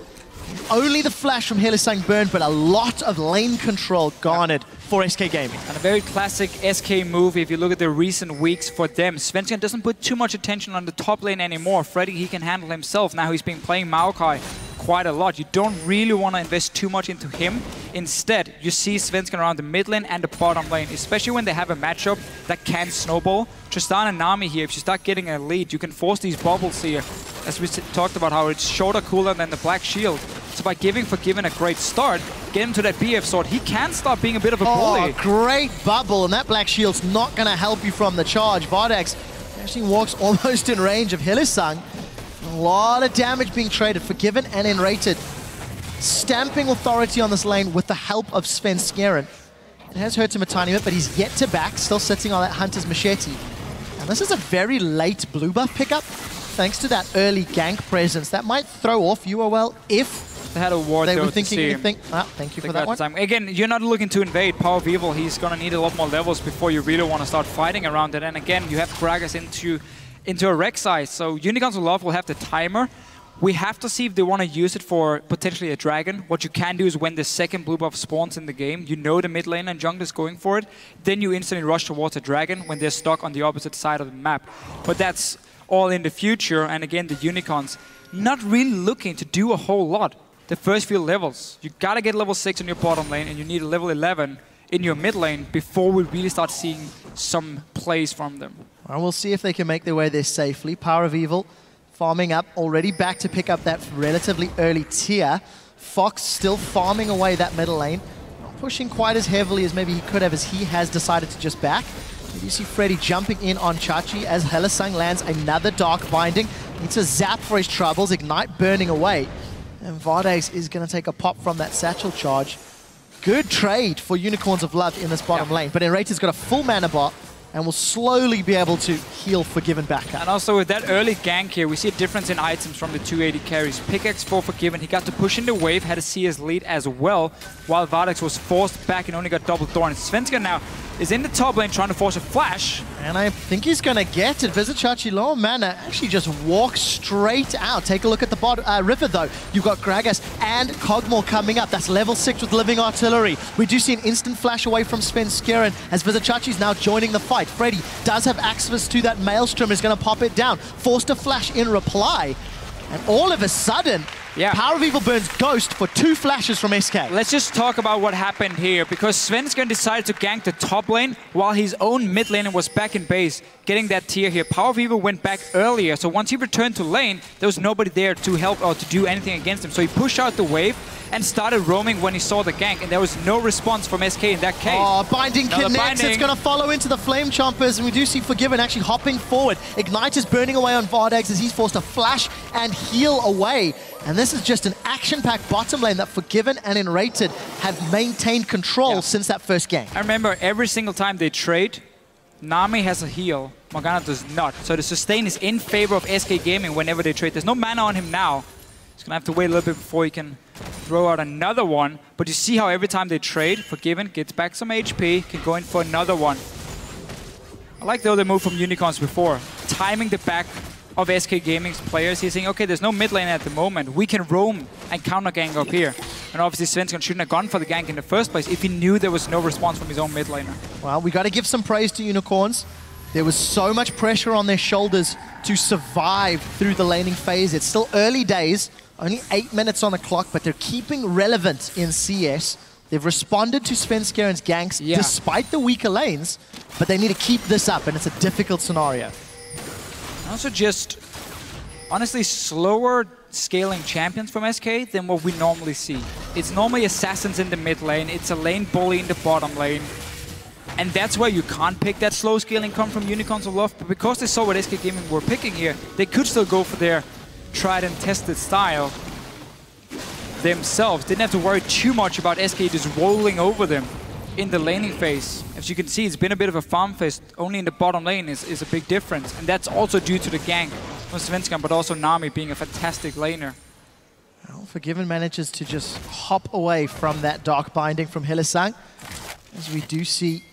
Only the flash from Hylissang burned, but a lot of lane control garnered for SK Gaming. And a very classic SK move if you look at the recent weeks for them. Svensson doesn't put too much attention on the top lane anymore. Freddy, he can handle himself. Now he's been playing Maokai quite a lot. You don't really want to invest too much into him. Instead, you see Svensson around the mid lane and the bottom lane, especially when they have a matchup that can snowball. Tristana and Nami here, if you start getting a lead, you can force these bubbles here. As we talked about how it's shorter cooler than the Black Shield. So by giving Forgiven a great start, get him to that BF sword, he can start being a bit of a bully. Great bubble, and that Black Shield's not going to help you from the charge. Vardex actually walks almost in range of Hylissang. A lot of damage being traded. Forgiven and Enrated stamping authority on this lane with the help of Sven Skeren. It has hurt him a tiny bit, but he's yet to back, still sitting on that Hunter's Machete. And this is a very late blue buff pickup, thanks to that early gank presence. That might throw off UOL if they had a ward they were thinking anything. Thank you for that one. Time. Again, you're not looking to invade Power of Evil. He's going to need a lot more levels before you really want to start fighting around it. And again, you have Gragas into a Rex size. So Unicorns of Love will have the timer. We have to see if they want to use it for potentially a dragon. What you can do is when the second blue buff spawns in the game, you know the mid lane and jungler is going for it, then you instantly rush towards a dragon when they're stuck on the opposite side of the map. But that's all in the future, and again, the Unicorns not really looking to do a whole lot. The first few levels, you gotta get level 6 in your bottom lane, and you need a level 11 in your mid lane before we really start seeing some plays from them. Well, we'll see if they can make their way there safely. Power of Evil farming up, already back to pick up that relatively early tier. Fox still farming away that middle lane. Not pushing quite as heavily as maybe he could have, as he has decided to just back. You see Freddy jumping in on Chachi as Hylissang lands another Dark Binding. Needs a zap for his troubles, Ignite burning away. And Vardex is going to take a pop from that satchel charge. Good trade for Unicorns of Love in this bottom lane. But Enrater's got a full mana bot and will slowly be able to heal Forgiven back up. And also with that early gank here, we see a difference in items from the 280 carries. Pickaxe for Forgiven, he got to push in the wave, had a CS lead as well, while Vardex was forced back and only got double thorn. Svenska now is in the top lane trying to force a flash, And I think he's going to get it. Vizicachi low mana actually just walks straight out. Take a look at the river, though. You've got Gragas and Kog'Maw coming up. That's level 6 with Living Artillery. We do see an instant flash away from Svenskeren as Vizicachi's now joining the fight. Freddy does have access to that Maelstrom, is going to pop it down. Forced to flash in reply. And all of a sudden, Power of Evil burns Ghost for 2 flashes from SK. Let's just talk about what happened here, because Svenskeren decided to gank the top lane while his own mid laner was back in base, getting that tier here. Power of Evil went back earlier, so once he returned to lane, there was nobody there to help or to do anything against him. So he pushed out the wave and started roaming when he saw the gank, and there was no response from SK in that case. Oh, Binding Another connects. binding. It's going to follow into the Flame Chompers, and we do see Forgiven actually hopping forward. Ignite is burning away on Vardags as he's forced to flash and heal away. And this is just an action-packed bottom lane that Forgiven and Enrated have maintained control since that first game. I remember every single time they trade, Nami has a heal, Morgana does not. So the sustain is in favor of SK Gaming whenever they trade. There's no mana on him now. He's going to have to wait a little bit before he can throw out another one. But you see how every time they trade, Forgiven gets back some HP, can go in for another one. I like the other move from Unicorns before. Timing the back of SK Gaming's players. He's saying, okay, there's no mid lane at the moment. We can roam and counter gank up here. And obviously Svenskeren shouldn't have gone for the gank in the first place if he knew there was no response from his own mid laner. Well, we got to give some praise to Unicorns. There was so much pressure on their shoulders to survive through the laning phase. It's still early days, only 8 minutes on the clock, but they're keeping relevant in CS. They've responded to Svenskeren's ganks despite the weaker lanes, but they need to keep this up, and it's a difficult scenario. Also just, honestly, slower scaling champions from SK than what we normally see. It's normally assassins in the mid lane, it's a lane bully in the bottom lane. And that's where you can't pick that slow scaling come from Unicorns of Love, but because they saw what SK Gaming were picking here, they could still go for their tried and tested style themselves. Didn't have to worry too much about SK just rolling over them in the laning phase. As you can see, it's been a bit of a farm fest. Only in the bottom lane is a big difference. And that's also due to the gank from Svenskeren, but also Nami being a fantastic laner. Well, Forgiven manages to just hop away from that Dark Binding from Hylissang. As we do see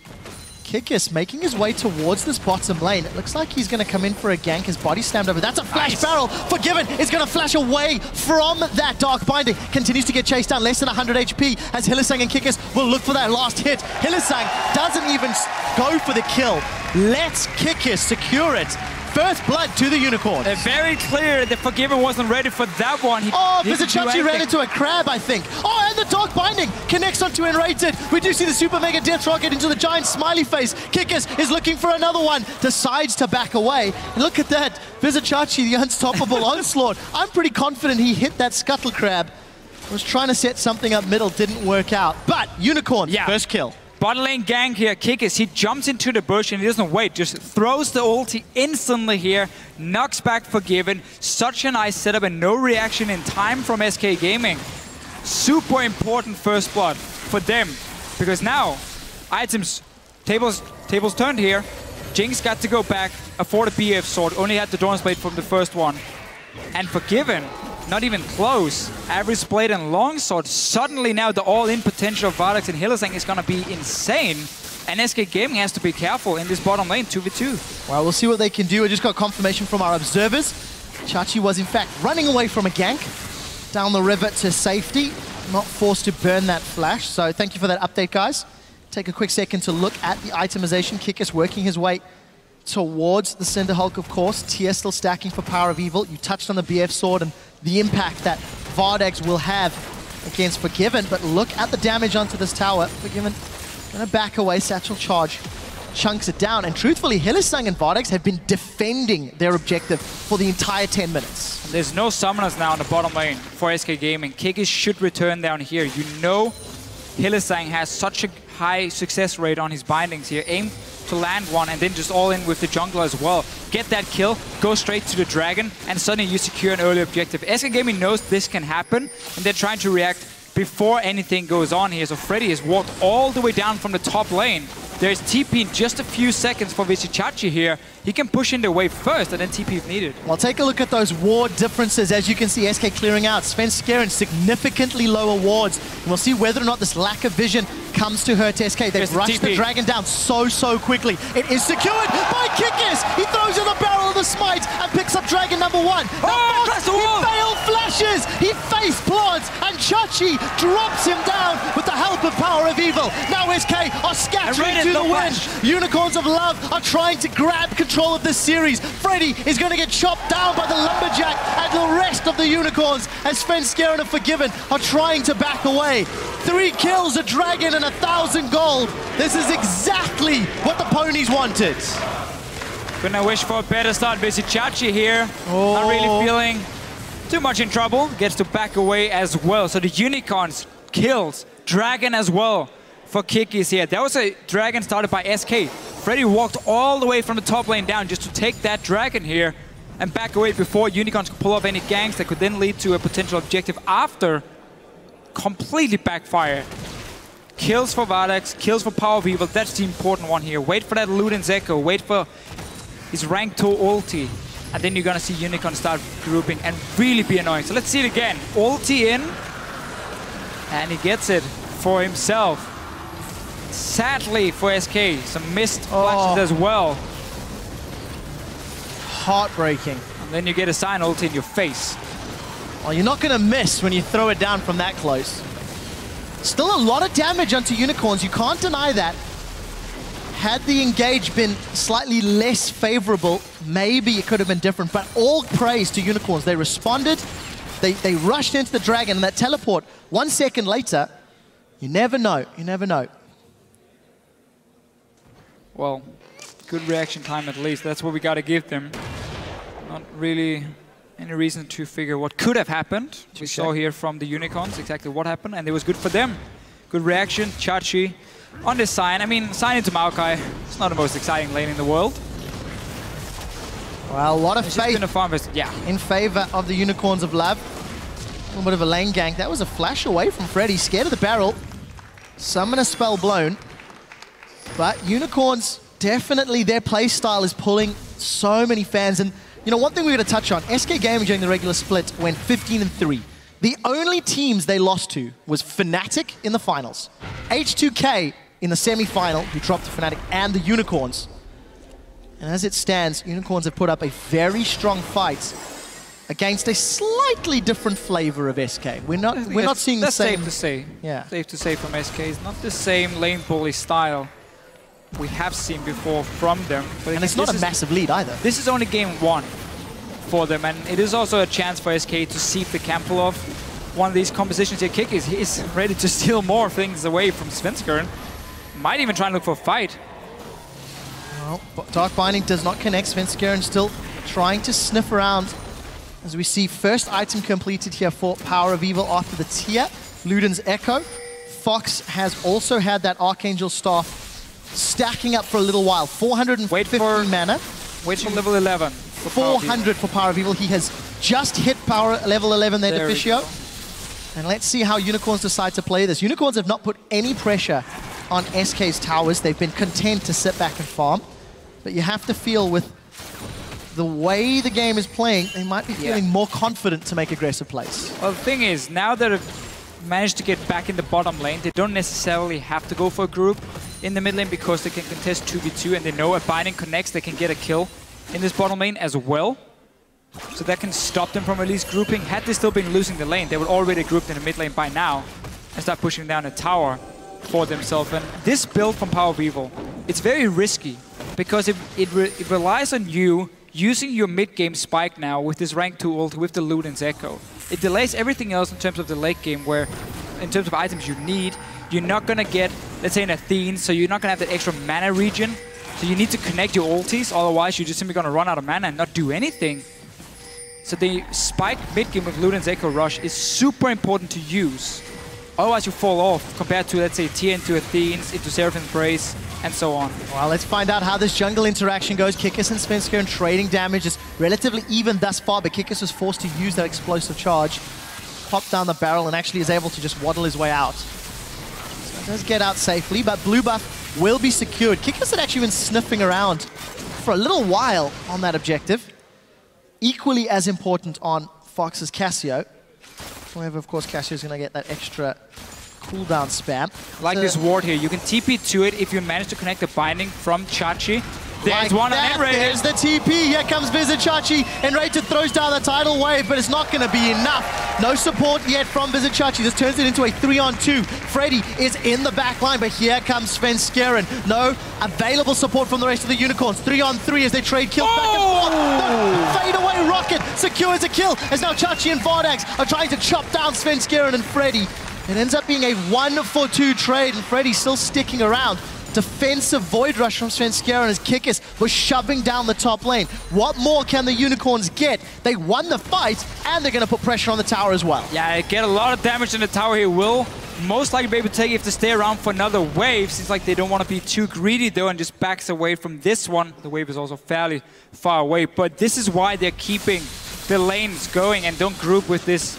Kikis making his way towards this bottom lane. It looks like he's going to come in for a gank. His body slammed over. That's a flash barrel. Forgiven is going to flash away from that Dark Binding. Continues to get chased down. Less than 100 HP as Hylissang and Kikis will look for that last hit. Hylissang doesn't even go for the kill. Lets Kikis secure it. First blood to the Unicorns. Very clear that Forgiven wasn't ready for that one. Vizicachi ran into a crab, I think. Oh, and the Dark Binding connects onto Enrated. We do see the Super Mega Death Rocket into the giant smiley face. Kikis is looking for another one. Decides to back away. And look at that. Vizicachi, the unstoppable onslaught. I'm pretty confident he hit that Scuttle Crab. Was trying to set something up middle, didn't work out. But Unicorn, first kill. Bottom lane gank here, Kikis, he jumps into the bush and he doesn't wait, just throws the ulti instantly here, knocks back Forgiven. Such a nice setup and no reaction in time from SK Gaming. Super important first blood for them, because now items, tables turned here. Jinx got to go back, afford a BF sword, only had the Dawn's Blade from the first one. And Forgiven, not even close. Average Blade and Longsword. Suddenly now the all-in potential of Vardags and Hylissang is going to be insane. And SK Gaming has to be careful in this bottom lane, 2v2. Well, we'll see what they can do. I just got confirmation from our observers. Chachi was in fact running away from a gank down the river to safety. Not forced to burn that flash. So thank you for that update, guys. Take a quick second to look at the itemization. Kikis working his way towards the Cinder Hulk, of course. Tier still stacking for Power of Evil. You touched on the BF sword and the impact that Vardags will have against Forgiven, but look at the damage onto this tower. Forgiven gonna back away, Satchel Charge chunks it down, and truthfully, Hylissang and Vardags have been defending their objective for the entire 10 minutes. There's no summoners now in the bottom lane for SK Gaming. Kikis should return down here. You know Hylissang has such a high success rate on his bindings here. Aim to land one and then just all in with the jungler as well. Get that kill, go straight to the dragon, and suddenly you secure an early objective. SK Gaming knows this can happen, and they're trying to react before anything goes on here. So Freddy has walked all the way down from the top lane. There's TP in just a few seconds for Vizicachi here. He can push in the wave first and then TP if needed. Well, take a look at those ward differences. As you can see, SK clearing out. Svenskeren significantly lower wards. And we'll see whether or not this lack of vision comes to hurt SK. They've rushed the dragon down so quickly. It is secured by Kikis. He throws in the barrel of the smite and picks up dragon number 1. He failed flashes. He face plants, and Chachi drops him down with the help of Power of Evil. Now SK are scattering to the wind. Unicorns of Love are trying to grab control of this series. Freddy is going to get chopped down by the Lumberjack, and the rest of the Unicorns, as Svenskeren and Forgiven, are trying to back away. 3 kills, a dragon, and 1,000 gold. This is exactly what the ponies wanted. Couldn't I wish for a better start? Busy Chachi here. Not really feeling too much in trouble. Gets to back away as well. So the Unicorns kills dragon as well for Kikis here. That was a dragon started by SK. Freddy walked all the way from the top lane down just to take that dragon here and back away before Unicorns could pull off any ganks that could then lead to a potential objective after. Completely backfired. Kills for Vardax, kills for Power of Evil. That's the important one here. Wait for that Luden's Echo. Wait for his rank 2 ulti. And then you're going to see Unicorn start grouping and really be annoying. So let's see it again. Ulti in. And he gets it for himself. Sadly for SK, some missed flashes as well. Heartbreaking. And then you get a Sign ulti in your face. Well, you're not going to miss when you throw it down from that close. Still a lot of damage onto Unicorns, you can't deny that. Had the engage been slightly less favorable, maybe it could have been different, but all praise to Unicorns. They responded, they rushed into the dragon, and that teleport 1 second later, you never know, you never know. Well, good reaction time at least. That's what we got to give them. Not really any reason to figure what could have happened. We saw here from the Unicorns exactly what happened, and it was good for them. Good reaction, Chachi on this Sign. I mean, Sign into Maokai, it's not the most exciting lane in the world. Well, a lot of faith in favor of the Unicorns of Love. A little bit of a lane gank. That was a flash away from Freddy, scared of the barrel. Summon a spell blown. But Unicorns, definitely their play style is pulling so many fans. And you know, one thing we're going to touch on, SK Gaming during the regular split went 15-3. The only teams they lost to was Fnatic in the finals, H2K in the semi-final, who dropped to Fnatic, and the Unicorns. And as it stands, Unicorns have put up a very strong fight against a slightly different flavor of SK. We're not seeing the same. Safe to say. Yeah. Safe to say from SK. It's not the same lane bully style we have seen before from them. But and it's not a massive lead either. This is only game 1 for them, and it is also a chance for SK to see if they can pull off one of these compositions here. Kikis, he's ready to steal more things away from Svenskeren. Might even try and look for a fight. Well, Dark Binding does not connect. Svenskeren still trying to sniff around. As we see, first item completed here for Power of Evil after the tier. Luden's Echo. Fox has also had that Archangel Staff stacking up for a little while. 450 mana. Wait for level 11. 400 for Power of Evil. He has just hit power level 11 there, Deficio. And let's see how Unicorns decide to play this. Unicorns have not put any pressure on SK's towers. They've been content to sit back and farm. But you have to feel with the way the game is playing, they might be feeling more confident to make aggressive plays. Well, the thing is, now that they've managed to get back in the bottom lane, they don't necessarily have to go for a group in the mid lane because they can contest 2v2, and they know if Binding connects, they can get a kill in this bottom lane as well. So that can stop them from at least grouping. Had they still been losing the lane, they would already grouped in the mid lane by now and start pushing down a tower for themselves. And this build from Power of Evil, it's very risky because it relies on you using your mid-game spike now with this rank 2 ult with the Luden's Echo. It delays everything else in terms of the late game, where in terms of items you need, you're not going to get, let's say, an Athene, so you're not going to have that extra mana regen. So you need to connect your ultis, otherwise you're just simply going to run out of mana and not do anything. So the spike mid-game with Luden's Echo Rush is super important to use. Otherwise you fall off compared to, let's say, tier into Athenes, into Seraphine's Brace, and so on. Well, let's find out how this jungle interaction goes. Kikis and Svenskeren trading damage is relatively even thus far, but Kikis was forced to use that explosive charge, pop down the barrel, and actually is able to just waddle his way out. So it does get out safely, but blue buff will be secured. Kikis had actually been sniffing around for a little while on that objective. Equally as important on Fox's Cassio. However, of course, Cassio is going to get that extra cooldown spam. Like this ward here, you can TP to it if you manage to connect the binding from Chachi. There's one on Enrated. There's the TP. Here comes Vizichachi. Enrated throws down the tidal wave, but it's not going to be enough. No support yet from Vizichachi. This turns it into a 3-on-2. Freddy is in the back line, but here comes Sven Skeren. No available support from the rest of the Unicorns. 3-on-3 as they trade kills back and forth. The fadeaway rocket secures a kill as now Chachi and Vardags are trying to chop down Sven Skeren and Freddy. It ends up being a 1-for-2 trade, and Freddy's still sticking around. Defensive Void Rush from Sven Skeren as Kickers was shoving down the top lane. What more can the Unicorns get? They won the fight, and they're going to put pressure on the tower as well. Yeah, get a lot of damage in the tower here. Will most likely be able to take it if they stay around for another wave. Seems like they don't want to be too greedy, though, and just backs away from this one. The wave is also fairly far away, but this is why they're keeping the lanes going and don't group with this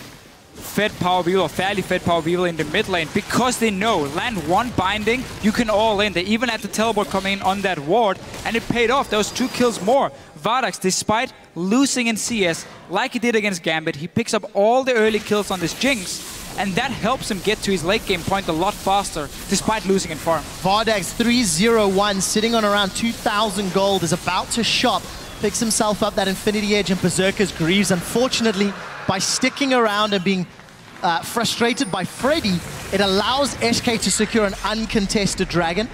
fed power weevil or fairly fed power weevil in the mid lane, because they know land one binding, you can all in. They even had the teleport coming in on that ward, and it paid off. Those 2 kills more. Vardags, despite losing in CS like he did against Gambit, he picks up all the early kills on this Jinx, and that helps him get to his late game point a lot faster despite losing in farm. Vardags 3-0-1, sitting on around 2,000 gold, is about to shop, picks himself up that Infinity Edge and Berserker's Greaves. Unfortunately, by sticking around and being frustrated by Freddy, it allows SK to secure an uncontested dragon.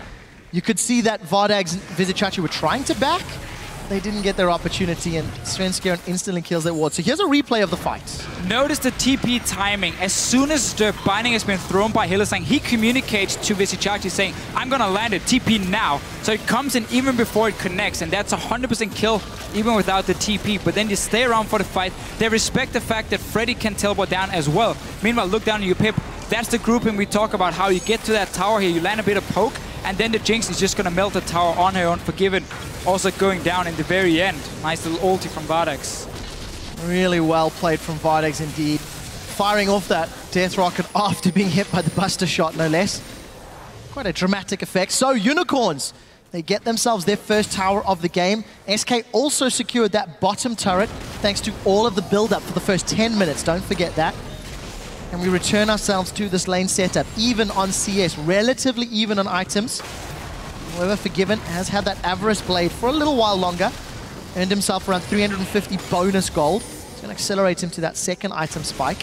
You could see that Vardags and Vizichachi were trying to back. They didn't get their opportunity, and Sven Skeren instantly kills that ward. So here's a replay of the fight. Notice the TP timing. As soon as the binding has been thrown by Hylissang, he communicates to Vizichachi saying, I'm gonna land it, TP now. So it comes in even before it connects, and that's 100% kill even without the TP. But then you stay around for the fight. They respect the fact that Freddy can teleport down as well. Meanwhile, look down at you, Pip. That's the grouping we talk about, how you get to that tower here. You land a bit of poke, and then the Jinx is just gonna melt the tower on her own. Forgiven also going down in the very end. Nice little ulti from Vardags. Really well played from Vardags indeed. Firing off that death rocket after being hit by the buster shot, no less. Quite a dramatic effect. So Unicorns, they get themselves their first tower of the game. SK also secured that bottom turret thanks to all of the build-up for the first 10 minutes. Don't forget that. And we return ourselves to this lane setup, even on CS, relatively even on items. However, Forgiven has had that Avarice Blade for a little while longer, earned himself around 350 bonus gold. It's going to accelerate him to that second item spike.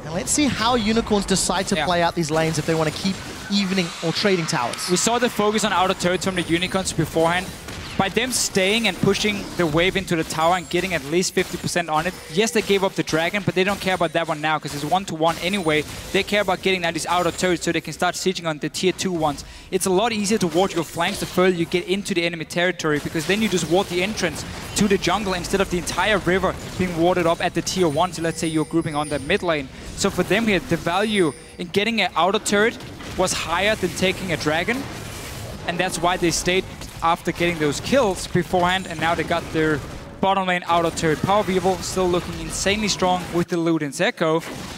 And let's see how Unicorns decide to play out these lanes if they want to keep evening or trading towers. We saw the focus on outer turrets from the Unicorns beforehand. By them staying and pushing the wave into the tower and getting at least 50% on it, yes, they gave up the dragon, but they don't care about that one now because it's 1-to-1 anyway. They care about getting now these outer turrets so they can start sieging on the tier 2 ones. It's a lot easier to ward your flanks the further you get into the enemy territory, because then you just ward the entrance to the jungle instead of the entire river being warded up at the tier 1. So let's say you're grouping on the mid lane. So for them here, the value in getting an outer turret was higher than taking a dragon, and that's why they stayed after getting those kills beforehand, and now they got their bottom lane outer turret. Power Weevil still looking insanely strong with the Luden's Echo.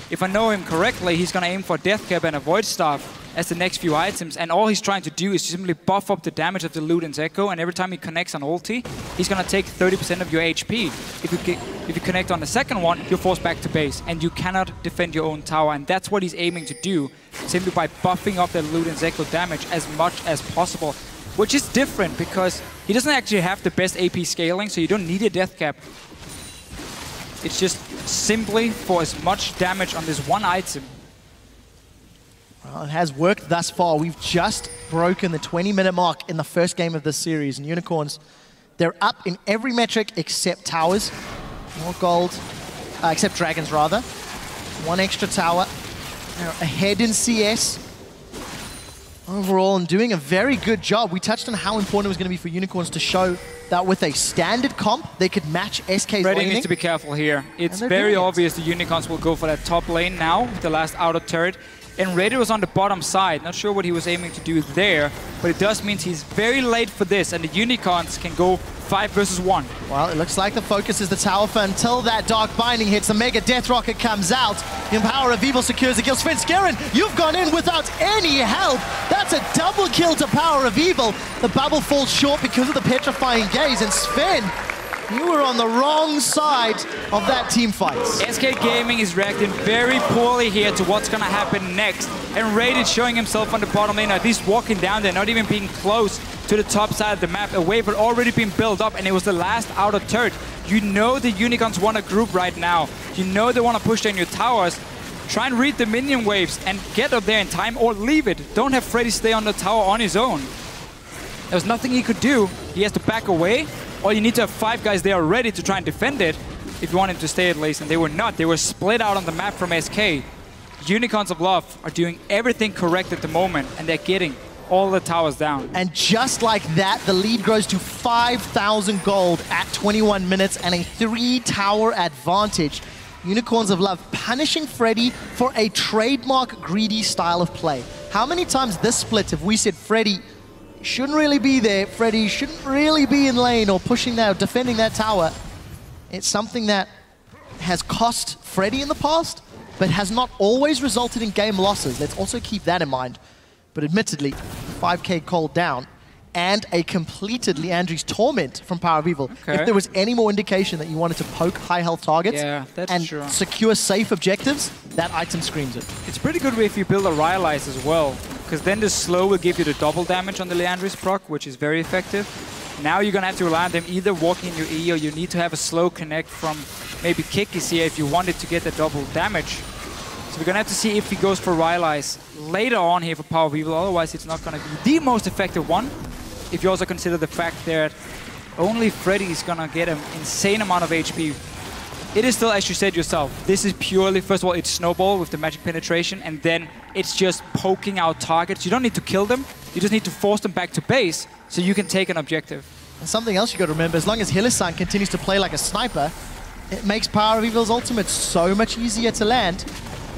If I know him correctly, he's going to aim for Death Cap and a Void Staff as the next few items, and all he's trying to do is simply buff up the damage of the Luden's Echo, and every time he connects on ulti, he's going to take 30% of your HP. If you connect on the second one, you're forced back to base, and you cannot defend your own tower, and that's what he's aiming to do, simply by buffing up the Luden's Echo damage as much as possible. Which is different because he doesn't actually have the best AP scaling, so you don't need a death cap. It's just simply for as much damage on this one item. Well, it has worked thus far. We've just broken the 20-minute mark in the first game of this series. And Unicorns, they're up in every metric except towers. More gold, except dragons rather. One extra tower. They're ahead in CS. Overall, and doing a very good job. We touched on how important it was going to be for Unicorns to show that with a standard comp, they could match SK's Ready laning. needs to be careful here. It's very obvious the Unicorns will go for that top lane now with the last outer turret. And Raider was on the bottom side. Not sure what he was aiming to do there, but it does mean he's very late for this, and the Unicorns can go 5 versus 1. Well, it looks like the focus is the tower for until that Dark Binding hits. The Mega Death Rocket comes out. The Empower of Evil secures the kill. Sven Skeren, you've gone in without any help. That's a double kill to Power of Evil. The bubble falls short because of the Petrifying Gaze, and Sven You were on the wrong side of that team fight. SK Gaming is reacting very poorly here to what's going to happen next. And Rated showing himself on the bottom lane, at least walking down there, not even being close to the top side of the map. A wave had already been built up, and it was the last outer turret. You know the Unicorns want a group right now. You know they want to push down your towers. Try and read the minion waves and get up there in time, or leave it. Don't have Freddy stay on the tower on his own. There's nothing he could do. He has to back away, or you need to have 5 guys there ready to try and defend it if you want him to stay at least, and they were not. They were split out on the map from SK. Unicorns of Love are doing everything correct at the moment, and they're getting all the towers down. And just like that, the lead grows to 5,000 gold at 21 minutes and a 3-tower advantage. Unicorns of Love punishing Freddy for a trademark greedy style of play. How many times this split have we said Freddy shouldn't really be there, Freddy shouldn't really be in lane or pushing that, or defending that tower? It's something that has cost Freddy in the past, but has not always resulted in game losses. Let's also keep that in mind. But admittedly, 5k cold down and a completed Leandri's Torment from Power of Evil. Okay. If there was any more indication that you wanted to poke high health targets and secure safe objectives, that item screams it. It's pretty good if you build a Rhyalize as well, because then the slow will give you the double damage on the Leandri's proc, which is very effective. Now you're going to have to rely on them either walking in your E, or you need to have a slow connect from maybe Kikis here if you wanted to get the double damage. So we're going to have to see if he goes for Rhyalize later on here for Power of Evil. Otherwise, it's not going to be the most effective one. If you also consider the fact that only Freddy is going to get an insane amount of HP. It is still, as you said yourself, this is purely, first of all, it's Snowball with the magic penetration, and then it's just poking out targets. You don't need to kill them. You just need to force them back to base so you can take an objective. And something else you got to remember, as long as Hilisan continues to play like a sniper, it makes Power of Evil's ultimate so much easier to land.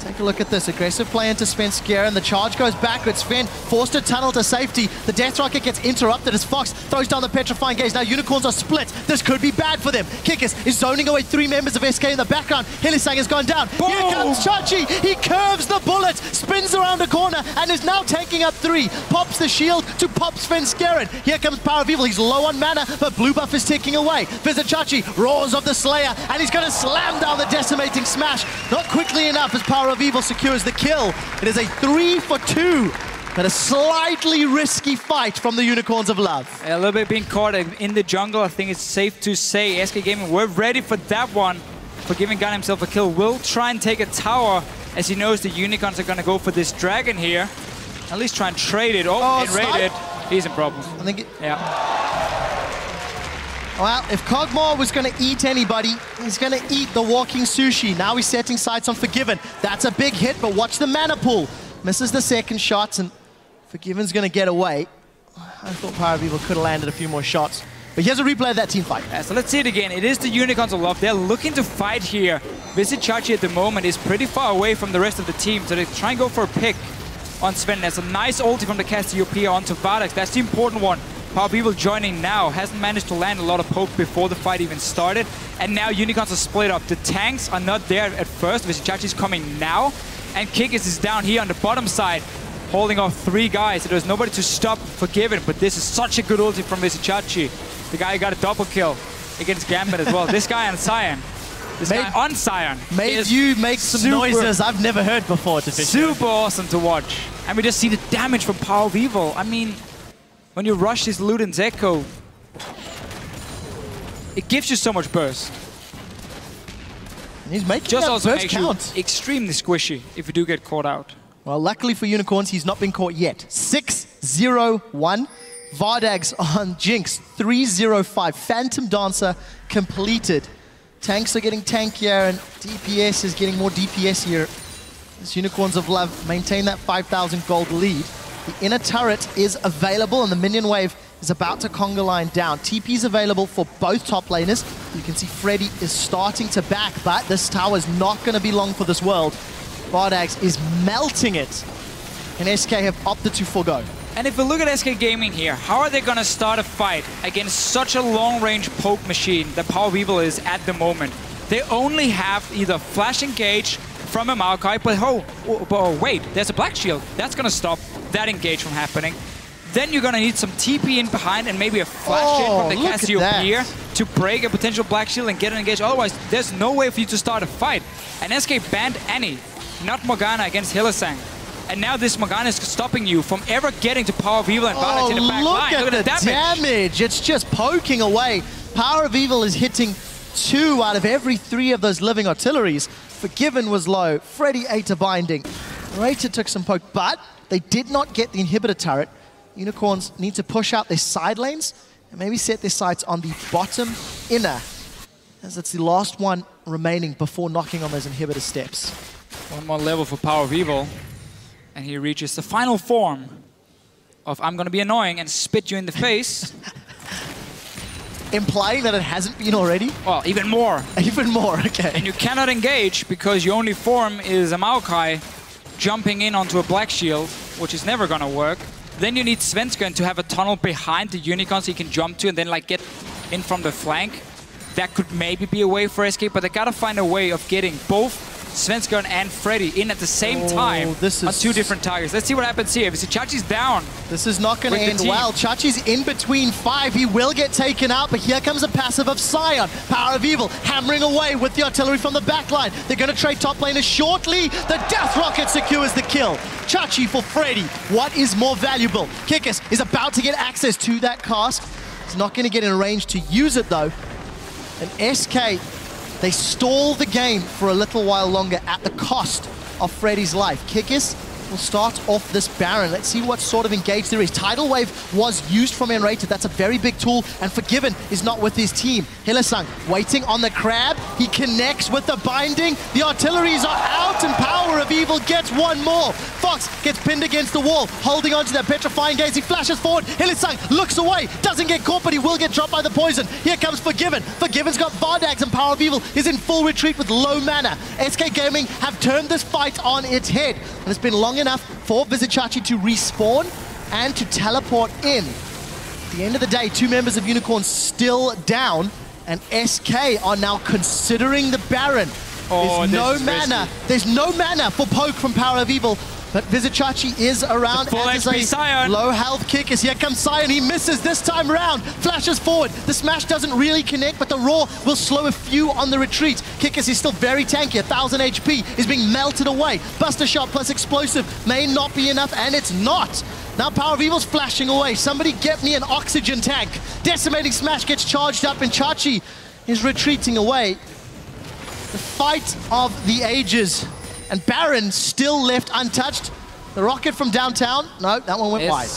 Take a look at this. Aggressive play into Svenskjær, and the charge goes backwards. Sven forced to tunnel to safety. The Death Rocket gets interrupted as Fox throws down the Petrifying Gaze. Now Unicorns are split. This could be bad for them. Kikis is zoning away 3 members of SK in the background. Hylissang has gone down. Boom! Here comes Chachi. He curves the bullet, spins around the corner, and is now taking up 3. Pops the shield to pop Svenskjær. Here comes Power of Evil. He's low on mana, but blue buff is ticking away. Visit Chachi, roars of the Slayer, and he's going to slam down the Decimating Smash. Not quickly enough as Power of Evil secures the kill. It is a 3 for 2, but a slightly risky fight from the Unicorns of Love. A little bit being caught in the jungle. I think it's safe to say SK Gaming were ready for that one. Forgiving got himself a kill. Will try and take a tower as he knows the Unicorns are going to go for this dragon here. At least try and trade it. Oh, and Rated. He's in problems. I think yeah. Well, if Kog'Maw was going to eat anybody, he's going to eat the walking sushi. Now he's setting sights on Forgiven. That's a big hit, but watch the mana pool. Misses the second shots, and Forgiven's going to get away. I thought Power of Evil could have landed a few more shots. But here's a replay of that team fight. Yeah, so let's see it again. It is the Unicorns of Love. They're looking to fight here. Visit Chachi at the moment is pretty far away from the rest of the team, so they try and go for a pick on Sven. There's a nice ulti from the Cassiopeia onto Vardax. That's the important one. Power of Evil joining now. Hasn't managed to land a lot of poke before the fight even started. And now Unicorns are split up. The tanks are not there at first. Vishachi's coming now. And Kikis is down here on the bottom side, holding off 3 guys. There's nobody to stop Forgiven, but this is such a good ulti from Vishachi. The guy got a double kill against Gambit as well. This guy on Sion. This guy on Sion. Made you make some noises I've never heard before. Super awesome to watch. And we just see the damage from Power of Evil. I mean, when you rush this Luden's Echo, it gives you so much burst. And he's making just that also burst makes count. You extremely squishy if you do get caught out. Well, luckily for Unicorns, he's not been caught yet. 6-0-1. Vardags on Jinx, 3-0-5. Phantom Dancer completed. Tanks are getting tankier, and DPS is getting more DPS here. As Unicorns of Love maintain that 5,000 gold lead. The inner turret is available, and the minion wave is about to conga line down. TP is available for both top laners. You can see Freddy is starting to back, but this tower is not going to be long for this world. Vardags is melting it, and SK have opted to forgo. And if we look at SK Gaming here, how are they going to start a fight against such a long-range poke machine that Power of Evil is at the moment? They only have either Flash Engage from a Maokai, but oh, wait, there's a Black Shield. That's going to stop that engage from happening. Then you're going to need some TP in behind and maybe a flash in from the Cassiopeia. to break a potential black shield and get an engage. Otherwise, there's no way for you to start a fight. And SK banned Annie, not Morgana, against Hylissang. And now this Morgana is stopping you from ever getting to Power of Evil and Vardax in the back line. Look at the damage. It's just poking away. Power of Evil is hitting 2 out of every 3 of those living artilleries. Forgiven was low. Freddy ate a binding. Rated took some poke, but they did not get the inhibitor turret. Unicorns need to push out their side lanes and maybe set their sights on the bottom inner, as it's the last one remaining before knocking on those inhibitor steps. One more level for Power of Evil, and he reaches the final form of I'm gonna be annoying and spit you in the face. Implying that it hasn't been already? Well, even more. Even more, okay. And you cannot engage because your only form is a Maokai jumping in onto a black shield, which is never gonna work. Then you need Svenskeren to have a tunnel behind the Unicorn so you can jump to and then like get in from the flank. That could maybe be a way for SK, but they gotta find a way of getting both Svenskeren and Freddy in at the same time on 2 different targets. Let's see what happens here. Chachi's down. This is not going to end well. Chachi's in between 5. He will get taken out, but here comes a passive of Sion. Power of Evil hammering away with the artillery from the backline. They're going to trade top laners shortly. The Death Rocket secures the kill. Chachi for Freddy. What is more valuable? Kikis is about to get access to that cast. He's not going to get in range to use it, though. And SK, they stall the game for a little while longer at the cost of Freddy's life. Kikis will start off this Baron. Let's see what sort of engage there is. Tidal Wave was used from Enrated. That's a very big tool, and Forgiven is not with his team. Hylissang waiting on the crab. He connects with the binding. The artilleries are out, and Power of Evil gets one more. Fox gets pinned against the wall, holding onto that petrifying gaze. He flashes forward. Hylissang looks away, doesn't get caught, but he will get dropped by the poison. Here comes Forgiven. Forgiven's got Vardax, and Power of Evil is in full retreat with low mana. SK Gaming have turned this fight on its head, and it's been long enough for Vizicachi to respawn and to teleport in. At the end of the day, 2 members of Unicorn still down, and SK are now considering the Baron. There's no mana. There's no mana for poke from Power of Evil, but Vizicachi is around. Full HP Sion. Low health Kikis. Here comes Sion. He misses this time around. Flashes forward. The smash doesn't really connect, but the roar will slow a few on the retreat. Kikis is still very tanky. 1000 HP is being melted away. Buster Shot plus explosive may not be enough, and it's not. Now Power of Evil's flashing away. Somebody get me an oxygen tank. Decimating Smash gets charged up, and Chachi is retreating away. The fight of the ages. And Baron still left untouched. The rocket from downtown, no, that one went wide.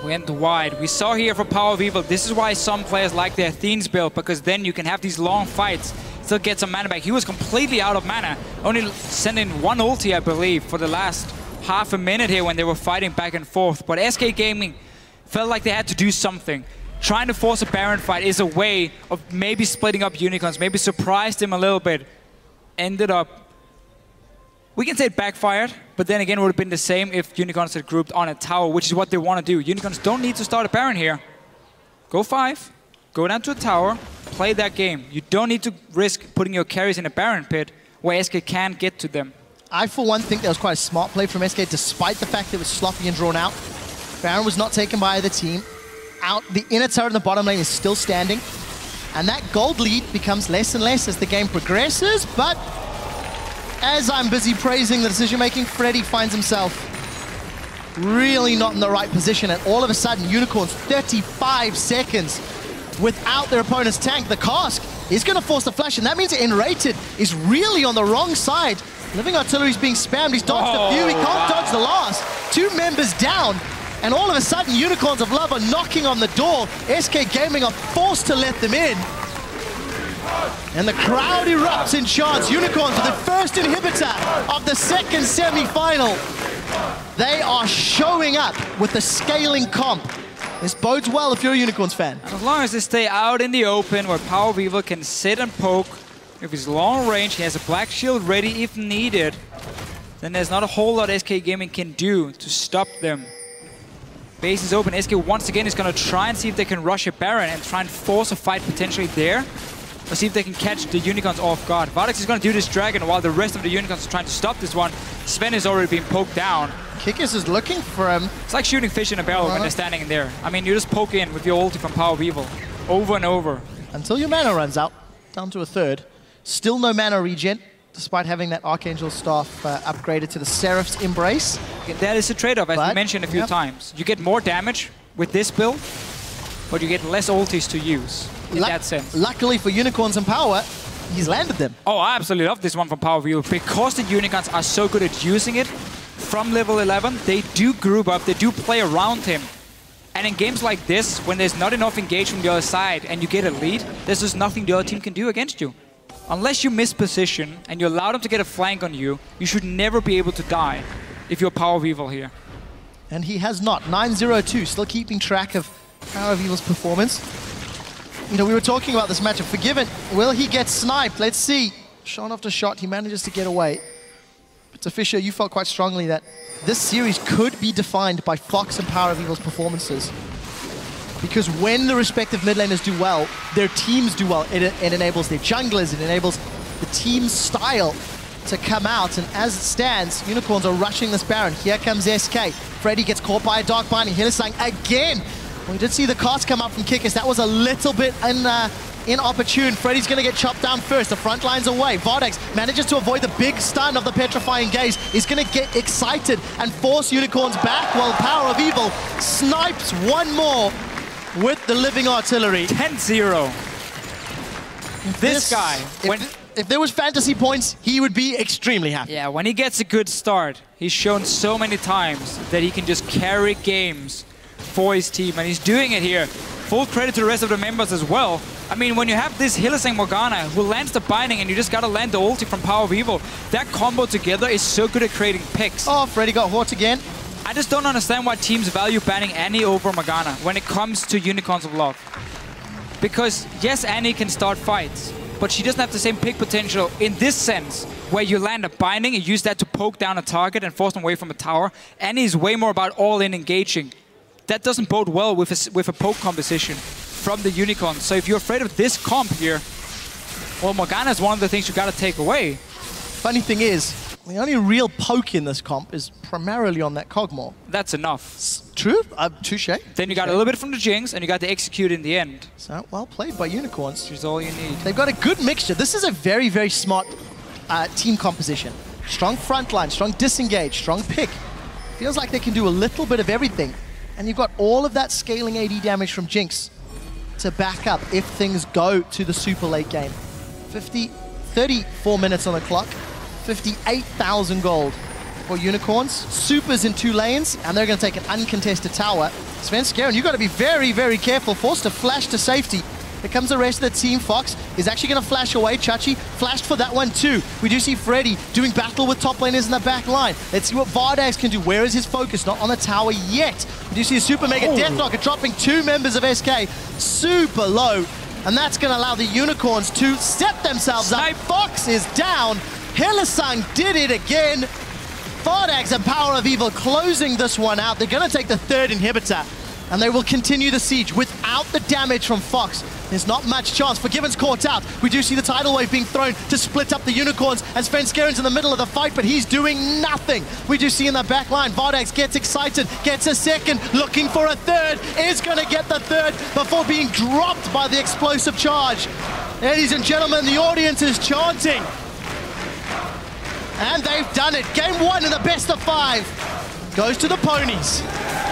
Went wide. We saw here for Power of Evil, this is why some players like their Athene's build, because then you can have these long fights, still get some mana back. He was completely out of mana, only sending 1 ulti, I believe, for the last half a minute here when they were fighting back and forth. But SK Gaming felt like they had to do something. Trying to force a Baron fight is a way of maybe splitting up Unicorns, maybe surprised him a little bit. Ended up, we can say it backfired, but then again it would have been the same if Unicorns had grouped on a tower, which is what they want to do. Unicorns don't need to start a Baron here. Go 5, go down to a tower, play that game. You don't need to risk putting your carries in a Baron pit where SK can get to them. I, for one, think that was quite a smart play from SK, despite the fact that it was sloppy and drawn out. Baron was not taken by either team. The inner turret in the bottom lane is still standing. And that gold lead becomes less and less as the game progresses, but as I'm busy praising the decision-making, Freddy finds himself really not in the right position, and all of a sudden, Unicorns 35 seconds without their opponent's tank. The cask is going to force the flash, and that means Enrated is really on the wrong side. Living Artillery is being spammed. He's dodged a few. He can't dodge the last. 2 members down. And all of a sudden, Unicorns of Love are knocking on the door. SK Gaming are forced to let them in. And the crowd erupts in chants. Unicorns with the first inhibitor of the second semi-final. They are showing up with the scaling comp. This bodes well if you're a Unicorns fan. And as long as they stay out in the open where Power of Evil can sit and poke, if he's long range, he has a black shield ready if needed, then there's not a whole lot SK Gaming can do to stop them. Base is open. SK once again is going to try and see if they can rush a Baron and try and force a fight potentially there. Or see if they can catch the Unicorns off guard. Vardax is going to do this Dragon while the rest of the Unicorns are trying to stop this one. Sven is already being poked down. Kikis is looking for him. It's like shooting fish in a barrel when they're standing in there. I mean, you just poke in with your ulti from Power of Evil. Over and over. until your mana runs out, down to a third. Still no mana regen, despite having that Archangel Staff upgraded to the Seraph's Embrace. That is a trade-off, as we mentioned a few times. You get more damage with this build, but you get less ultis to use, in that sense. Luckily for Unicorns and Power, he's landed them. Oh, I absolutely love this one from Power View, because the Unicorns are so good at using it. From level 11, they do group up, they do play around him. And in games like this, when there's not enough engagement from the other side and you get a lead, there's just nothing the other team can do against you. Unless you miss position and you allow them to get a flank on you, you should never be able to die if you're Power of Evil here. And he has not. 9-0-2, still keeping track of Power of Evil's performance. You know, we were talking about this matchup. Forgiven, will he get sniped? Let's see. Shot after shot, he manages to get away. But Fisher, you felt quite strongly that this series could be defined by Fox and Power of Evil's performances. Because when the respective mid laners do well, their teams do well. It enables their junglers, it enables the team's style to come out. And as it stands, Unicorns are rushing this Baron. Here comes SK. Freddy gets caught by a Dark Binding. Hylissang again. We did see the cast come up from Kickers. That was a little bit inopportune. Freddy's going to get chopped down first. The front line's away. Vardex manages to avoid the big stun of the Petrifying Gaze. He's going to get excited and force Unicorns back while Power of Evil snipes one more with the Living Artillery. 10-0. This guy, if there was fantasy points, he would be extremely happy. Yeah, when he gets a good start, he's shown so many times that he can just carry games for his team, and he's doing it here. Full credit to the rest of the members as well. I mean, when you have this Hylissang Morgana who lands the binding and you just gotta land the ulti from Power of Evil, that combo together is so good at creating picks. Oh, Freddy got Hort again. I just don't understand why teams value banning Annie over Morgana when it comes to Unicorns of Love. Because yes, Annie can start fights, but she doesn't have the same pick potential in this sense, where you land a binding and use that to poke down a target and force them away from a tower. Annie is way more about all-in engaging. That doesn't bode well with a poke composition from the Unicorn. So if you're afraid of this comp here, well, Morgana is one of the things you gotta take away. Funny thing is, the only real poke in this comp is primarily on that Cogmore. That's enough. True, touche. Then you got a little bit from the Jinx, and you got to execute in the end. So, well played by Unicorns. Which is all you need. They've got a good mixture. This is a very, very smart team composition. Strong frontline, strong disengage, strong pick. Feels like they can do a little bit of everything. And you've got all of that scaling AD damage from Jinx to back up if things go to the super late game. 34 minutes on the clock, 58,000 gold for Unicorns. Supers in 2 lanes, and they're going to take an uncontested tower. Svenskeren, you've got to be very, very careful. Forced to flash to safety. Here comes the rest of the team. Fox is actually going to flash away. Chachi flashed for that one too. We do see Freddy doing battle with top laners in the back line. Let's see what Vardex can do. Where is his focus? Not on the tower yet. We do see a super mega Death Knocker dropping 2 members of SK super low. And that's going to allow the Unicorns to set themselves up. Fox is down. Hylissang did it again. Vardex and Power of Evil closing this one out. They're going to take the 3rd inhibitor. And they will continue the siege without the damage from Fox. There's not much chance. Forgiven's caught out. We do see the tidal wave being thrown to split up the Unicorns as Svenskeren's in the middle of the fight, but he's doing nothing. We do see in the back line, Vardex gets excited, gets a 2nd, looking for a 3rd, is going to get the 3rd before being dropped by the explosive charge. Ladies and gentlemen, the audience is chanting. And they've done it. Game 1 in the best of 5 goes to the ponies.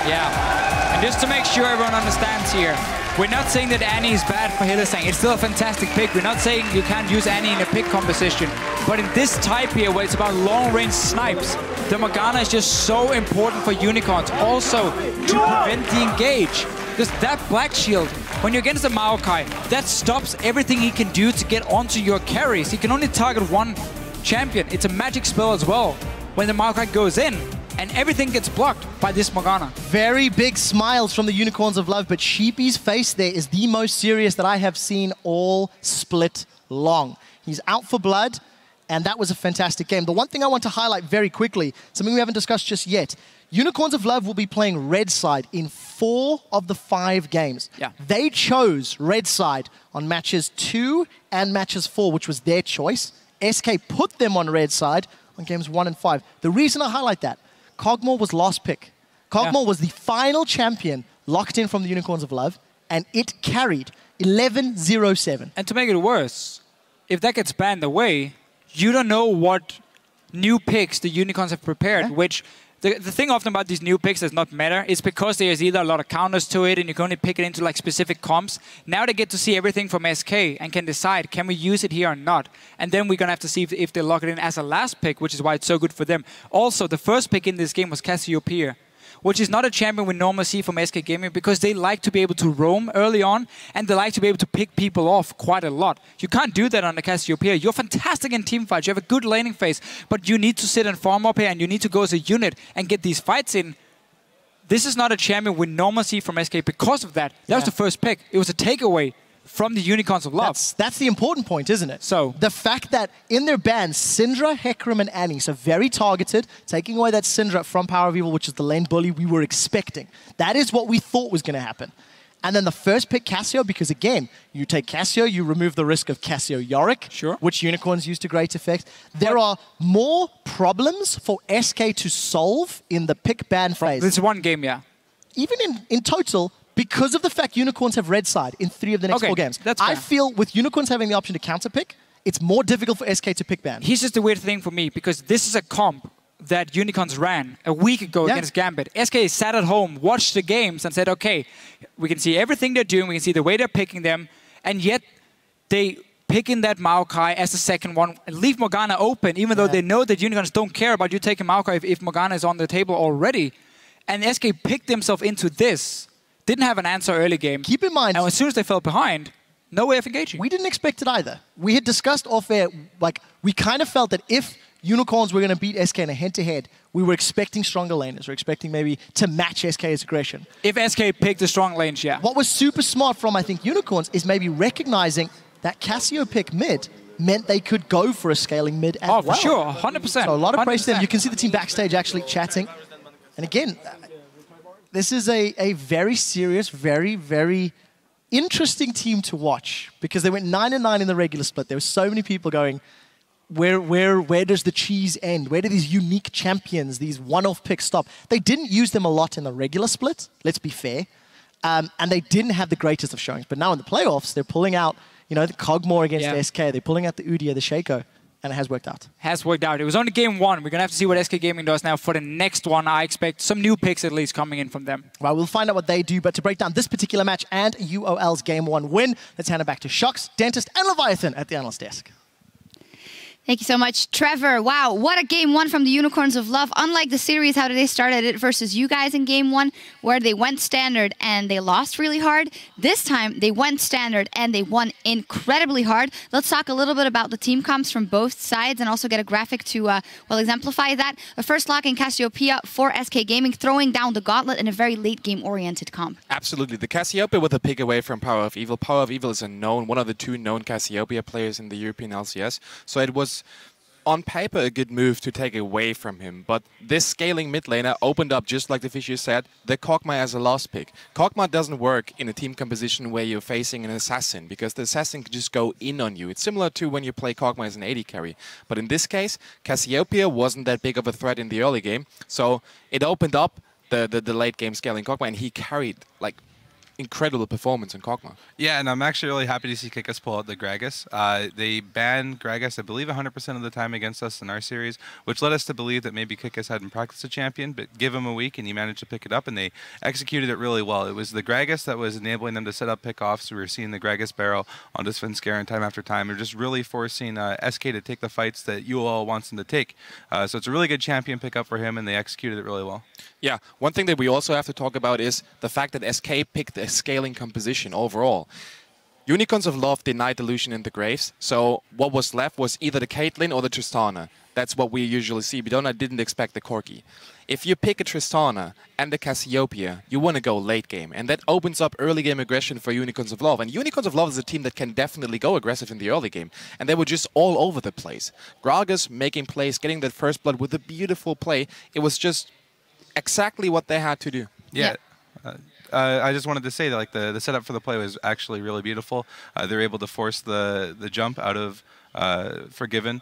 Yeah, and just to make sure everyone understands here, we're not saying that Annie is bad for Hylissang. It's still a fantastic pick. We're not saying you can't use Annie in a pick composition. But in this type here, where it's about long-range snipes, the Morgana is just so important for Unicorns. Also, to prevent the engage. Because that Black Shield, when you're against the Maokai, that stops everything he can do to get onto your carries. He can only target one champion. It's a magic spell as well. When the Maokai goes in, and everything gets blocked by this Morgana. Very big smiles from the Unicorns of Love, but Sheepy's face there is the most serious that I have seen all split long. He's out for blood, and that was a fantastic game. The one thing I want to highlight very quickly, something we haven't discussed just yet, Unicorns of Love will be playing red side in 4 of the 5 games. Yeah. They chose red side on matches 2 and matches 4, which was their choice. SK put them on red side on games 1 and 5. The reason I highlight that, Cogmore was last pick. Cogmore was the final champion locked in from the Unicorns of Love, and it carried 11-0-7. And to make it worse, if that gets banned away, you don't know what new picks the Unicorns have prepared, which the thing often about these new picks does not matter. It's because there's either a lot of counters to it and you can only pick it into like specific comps. Now they get to see everything from SK and can decide, can we use it here or not? And then we're going to have to see if they lock it in as a last pick, which is why it's so good for them. Also, the first pick in this game was Cassiopeia, which is not a champion we normally see from SK Gaming because they like to be able to roam early on and they like to be able to pick people off quite a lot. You can't do that on the Cassiopeia. You're fantastic in team fights. You have a good laning phase, but you need to sit and farm up here and you need to go as a unit and get these fights in. This is not a champion we normally see from SK because of that. That was the first pick. It was a takeaway from the Unicorns of Love. That's the important point, isn't it? So the fact that in their bans, Syndra, Hecarim, and Annie, so very targeted, taking away that Syndra from Power of Evil, which is the lane bully we were expecting. That is what we thought was going to happen. And then the first pick, Cassio, because again, you take Cassio, you remove the risk of Cassio Yorick, which Unicorns use to great effect. There are more problems for SK to solve in the pick ban phase. This one game, yeah. Even in total, because of the fact Unicorns have red side in 3 of the next 4 games. I feel with Unicorns having the option to counter pick, it's more difficult for SK to pick ban. Here's just the weird thing for me, because this is a comp that Unicorns ran a week ago against Gambit. SK sat at home, watched the games, and said, okay, we can see everything they're doing, we can see the way they're picking them, and yet they pick in that Maokai as the second one and leave Morgana open, even though they know that Unicorns don't care about you taking Maokai if Morgana is on the table already. And SK picked themselves into this. Didn't have an answer early game. Keep in mind, and as soon as they fell behind, no way of engaging. We didn't expect it either. We had discussed off air, like, we kind of felt that if Unicorns were going to beat SK in a head-to-head, we were expecting stronger laners. We're expecting maybe to match SK's aggression. If SK picked the strong lanes, yeah. What was super smart from, I think, Unicorns is maybe recognizing that Cassio pick mid meant they could go for a scaling mid as well. Oh, for sure, 100%. So a lot of praise to them. You can see the team backstage actually chatting. And again, this is a very serious, very, very interesting team to watch because they went 9-9 in the regular split. There were so many people going, where does the cheese end? Where do these unique champions, these one-off picks stop? They didn't use them a lot in the regular split, let's be fair. And they didn't have the greatest of showings. But now in the playoffs, they're pulling out, you know, the Cogmore against SK. They're pulling out the Udyr, the Shaco. And it has worked out. Has worked out. It was only game 1. We're going to have to see what SK Gaming does now for the next one. I expect some new picks at least coming in from them. Well, we'll find out what they do. But to break down this particular match and UOL's game 1 win, let's hand it back to Shox, Dentist, and Leviathan at the analyst desk. Thank you so much, Trevor. Wow, what a game 1 from the Unicorns of Love. Unlike the series, how they started it versus you guys in game 1, where they went standard and they lost really hard. This time, they went standard and they won incredibly hard. Let's talk a little bit about the team comps from both sides and also get a graphic to well exemplify that. The first lock in Cassiopeia for SK Gaming, throwing down the gauntlet in a very late game-oriented comp. Absolutely. The Cassiopeia with a pick away from Power of Evil. Power of Evil is one of the 2 known Cassiopeia players in the European LCS. So it was on paper a good move to take away from him, but this scaling mid laner opened up, just like the Fisher said, the Kog'Maw as a last pick. Kog'Maw doesn't work in a team composition where you're facing an assassin, because the assassin can just go in on you. It's similar to when you play Kog'Maw as an AD carry. But in this case, Cassiopeia wasn't that big of a threat in the early game, so it opened up the late game scaling Kog'Maw, and he carried like incredible performance in Kog'Maw. Yeah, and I'm actually really happy to see Kickus pull out the Gragas. They banned Gragas, I believe, 100% of the time against us in our series, which led us to believe that maybe Kickus hadn't practiced a champion, but give him a week and he managed to pick it up, and they executed it really well. It was the Gragas that was enabling them to set up pickoffs. So we were seeing the Gragas barrel on Svenskeren time after time. They're just really forcing SK to take the fights that UOL wants them to take. So it's a really good champion pickup for him, and they executed it really well. Yeah, one thing that we also have to talk about is the fact that SK picked a scaling composition overall. Unicorns of Love denied Delusion in the Graves, so what was left was either the Caitlyn or the Tristana. That's what we usually see. Bidona didn't expect the Corki. If you pick a Tristana and the Cassiopeia, you want to go late game, and that opens up early game aggression for Unicorns of Love. And Unicorns of Love is a team that can definitely go aggressive in the early game, and they were just all over the place. Gragas making plays, getting that first blood with a beautiful play. It was just exactly what they had to do. Yeah. I just wanted to say that like the setup for the play was actually really beautiful. They're able to force the jump out of Forgiven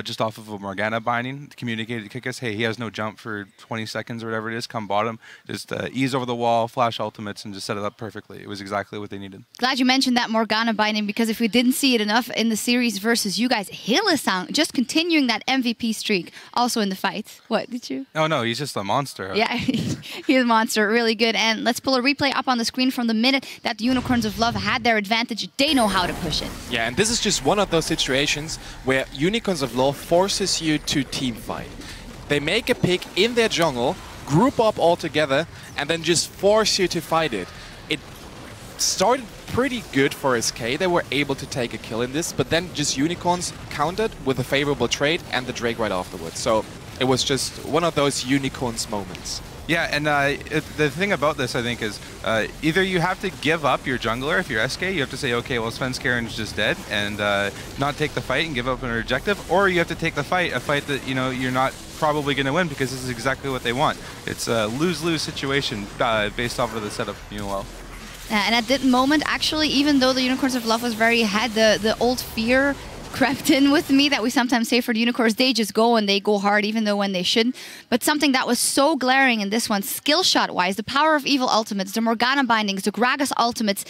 just off of a Morgana binding, communicated to Kickus, hey, he has no jump for 20 seconds or whatever it is, come bottom, just ease over the wall, flash ultimates, and just set it up perfectly. It was exactly what they needed. Glad you mentioned that Morgana binding, because if we didn't see it enough in the series versus you guys, Hylissang just continuing that MVP streak, also in the fight. What, did you? Oh no, he's just a monster. Yeah, he's a monster, really good. And let's pull a replay up on the screen from the minute that the Unicorns of Love had their advantage. They know how to push it. Yeah, and this is just one of those situations where Unicorns of Love forces you to team fight. They make a pick in their jungle, group up all together, and then just force you to fight it. It started pretty good for SK. They were able to take a kill in this, but then just Unicorns countered with a favorable trade and the Drake right afterwards. So it was just one of those Unicorns moments. Yeah, and the thing about this, I think, is either you have to give up your jungler if you're SK, you have to say, okay, well, Svenskaren's just dead, and not take the fight and give up an objective, or you have to take the fight, a fight that, you know, you're not probably going to win because this is exactly what they want. It's a lose-lose situation based off of the setup from UOL. And at that moment, actually, even though the Unicorns of Love was very ahead, the old fear crept in with me that we sometimes say for the Unicorns, they just go and they go hard even though when they shouldn't. But something that was so glaring in this one, skill shot wise, the Power of Evil ultimates, the Morgana bindings, the Gragas ultimates,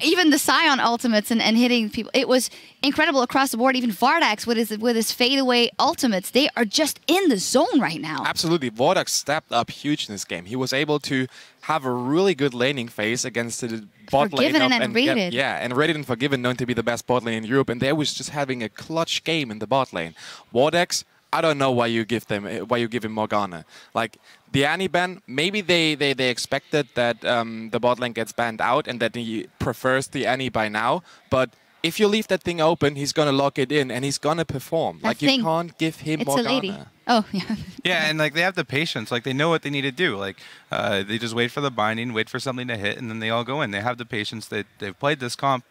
even the Sion ultimates and hitting people, it was incredible across the board. Even Vardax with his fadeaway ultimates, they are just in the zone right now. Absolutely, Vardax stepped up huge in this game. He was able to have a really good laning phase against the bot lane. Forgiven and Rated. Yeah, and Rated and Forgiven known to be the best bot lane in Europe, and they was just having a clutch game in the bot lane. Vardax, I don't know why you give him Morgana. Like the Annie ban, maybe they expected that the bot lane gets banned out and that he prefers the Annie by now, but if you leave that thing open, he's gonna lock it in and he's gonna perform. Like you can't give him Morgana. A lady. Oh, yeah. Yeah, and like they have the patience. Like they know what they need to do. Like they just wait for the binding, wait for something to hit, and then they all go in. They have the patience. They've played this comp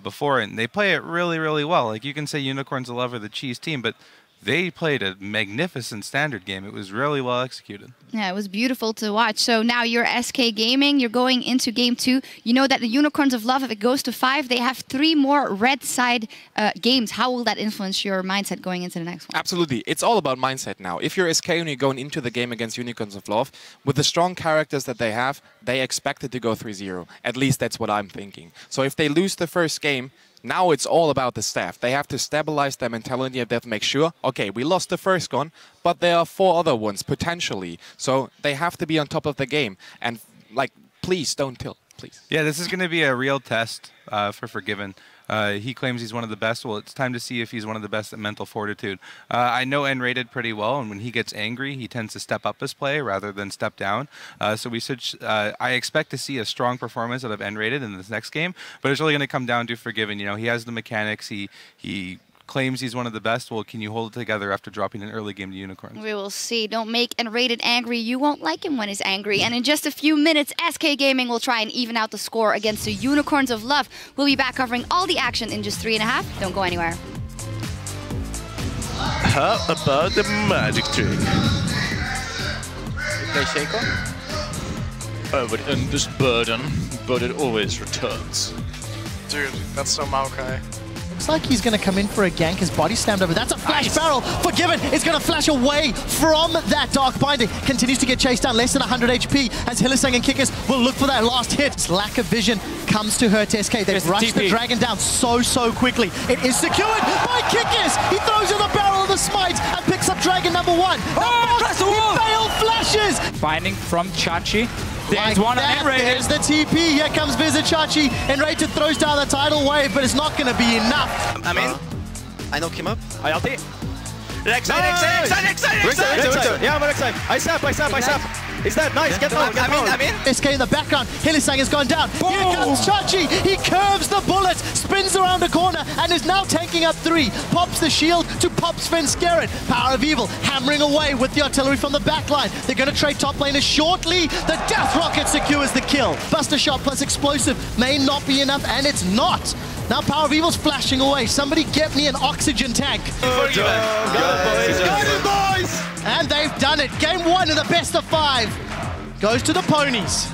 before, and they play it really, really well. Like you can say Unicorns of Love are the cheese team, but they played a magnificent standard game. It was really well executed. Yeah, it was beautiful to watch. So now you're SK Gaming. You're going into Game 2. You know that the Unicorns of Love, if it goes to 5, they have 3 more red side games. How will that influence your mindset going into the next one? Absolutely. It's all about mindset now. If you're SK and you're going into the game against Unicorns of Love, with the strong characters that they have, they expect it to go 3-0. At least that's what I'm thinking. So if they lose the first game, now it's all about the staff. They have to stabilize their mentality and they have to make sure, okay, we lost the first one, but there are 4 other ones, potentially. So they have to be on top of the game. And, like, please don't tilt, please. Yeah, this is going to be a real test for Forgiven. He claims he's one of the best. Well, it's time to see if he's one of the best at mental fortitude. I know N-Rated pretty well, and when he gets angry, he tends to step up his play rather than step down. So I expect to see a strong performance out of N-Rated in this next game, but it's really going to come down to Forgiven. You know, he has the mechanics. He claims he's one of the best. Well, can you hold it together after dropping an early game to Unicorns? We will see. Don't make N-Rated angry. You won't like him when he's angry. And in just a few minutes, SK Gaming will try and even out the score against the Unicorns of Love. We'll be back covering all the action in just 3.5. Don't go anywhere. How about the magic trick? Play Shaco? Over the endless burden, but it always returns. Dude, that's so Maokai. Looks like he's going to come in for a gank. His body slammed over. That's a flash barrel. Forgiven is going to flash away from that Dark Binding. Continues to get chased down. Less than 100 HP as Hylissang and Kickus will look for that last hit. This lack of vision comes to hurt SK. They've rushed the dragon down so quickly. It is secured by Kickus. He throws in the barrel of the smite and picks up dragon number 1. He failed flashes. Binding from Chachi. There's one on N-Rated. There's the TP. Here comes Vizichachi. N-Rated throws down the tidal wave, but it's not going to be enough. I'm in. I knock him up. I ulti. Rek'Sai! Yeah, I'm Rek'Sai. I sap. Is that nice? Get down, I'm in. SK in the background. Hylissang has gone down. Boom. Here comes Chachi. He curves the bullet, spins around a corner, and is now tanking up 3. Pops the shield to pop Svenskeren. Power of Evil hammering away with the artillery from the backline. They're going to trade top laners shortly. The Death Rocket secures the kill. Buster Shot plus Explosive may not be enough, and it's not. Now Power of Evil's flashing away. Somebody get me an oxygen tank. Go, boys! And they've done it. Game 1 of the best of 5 goes to the Ponies.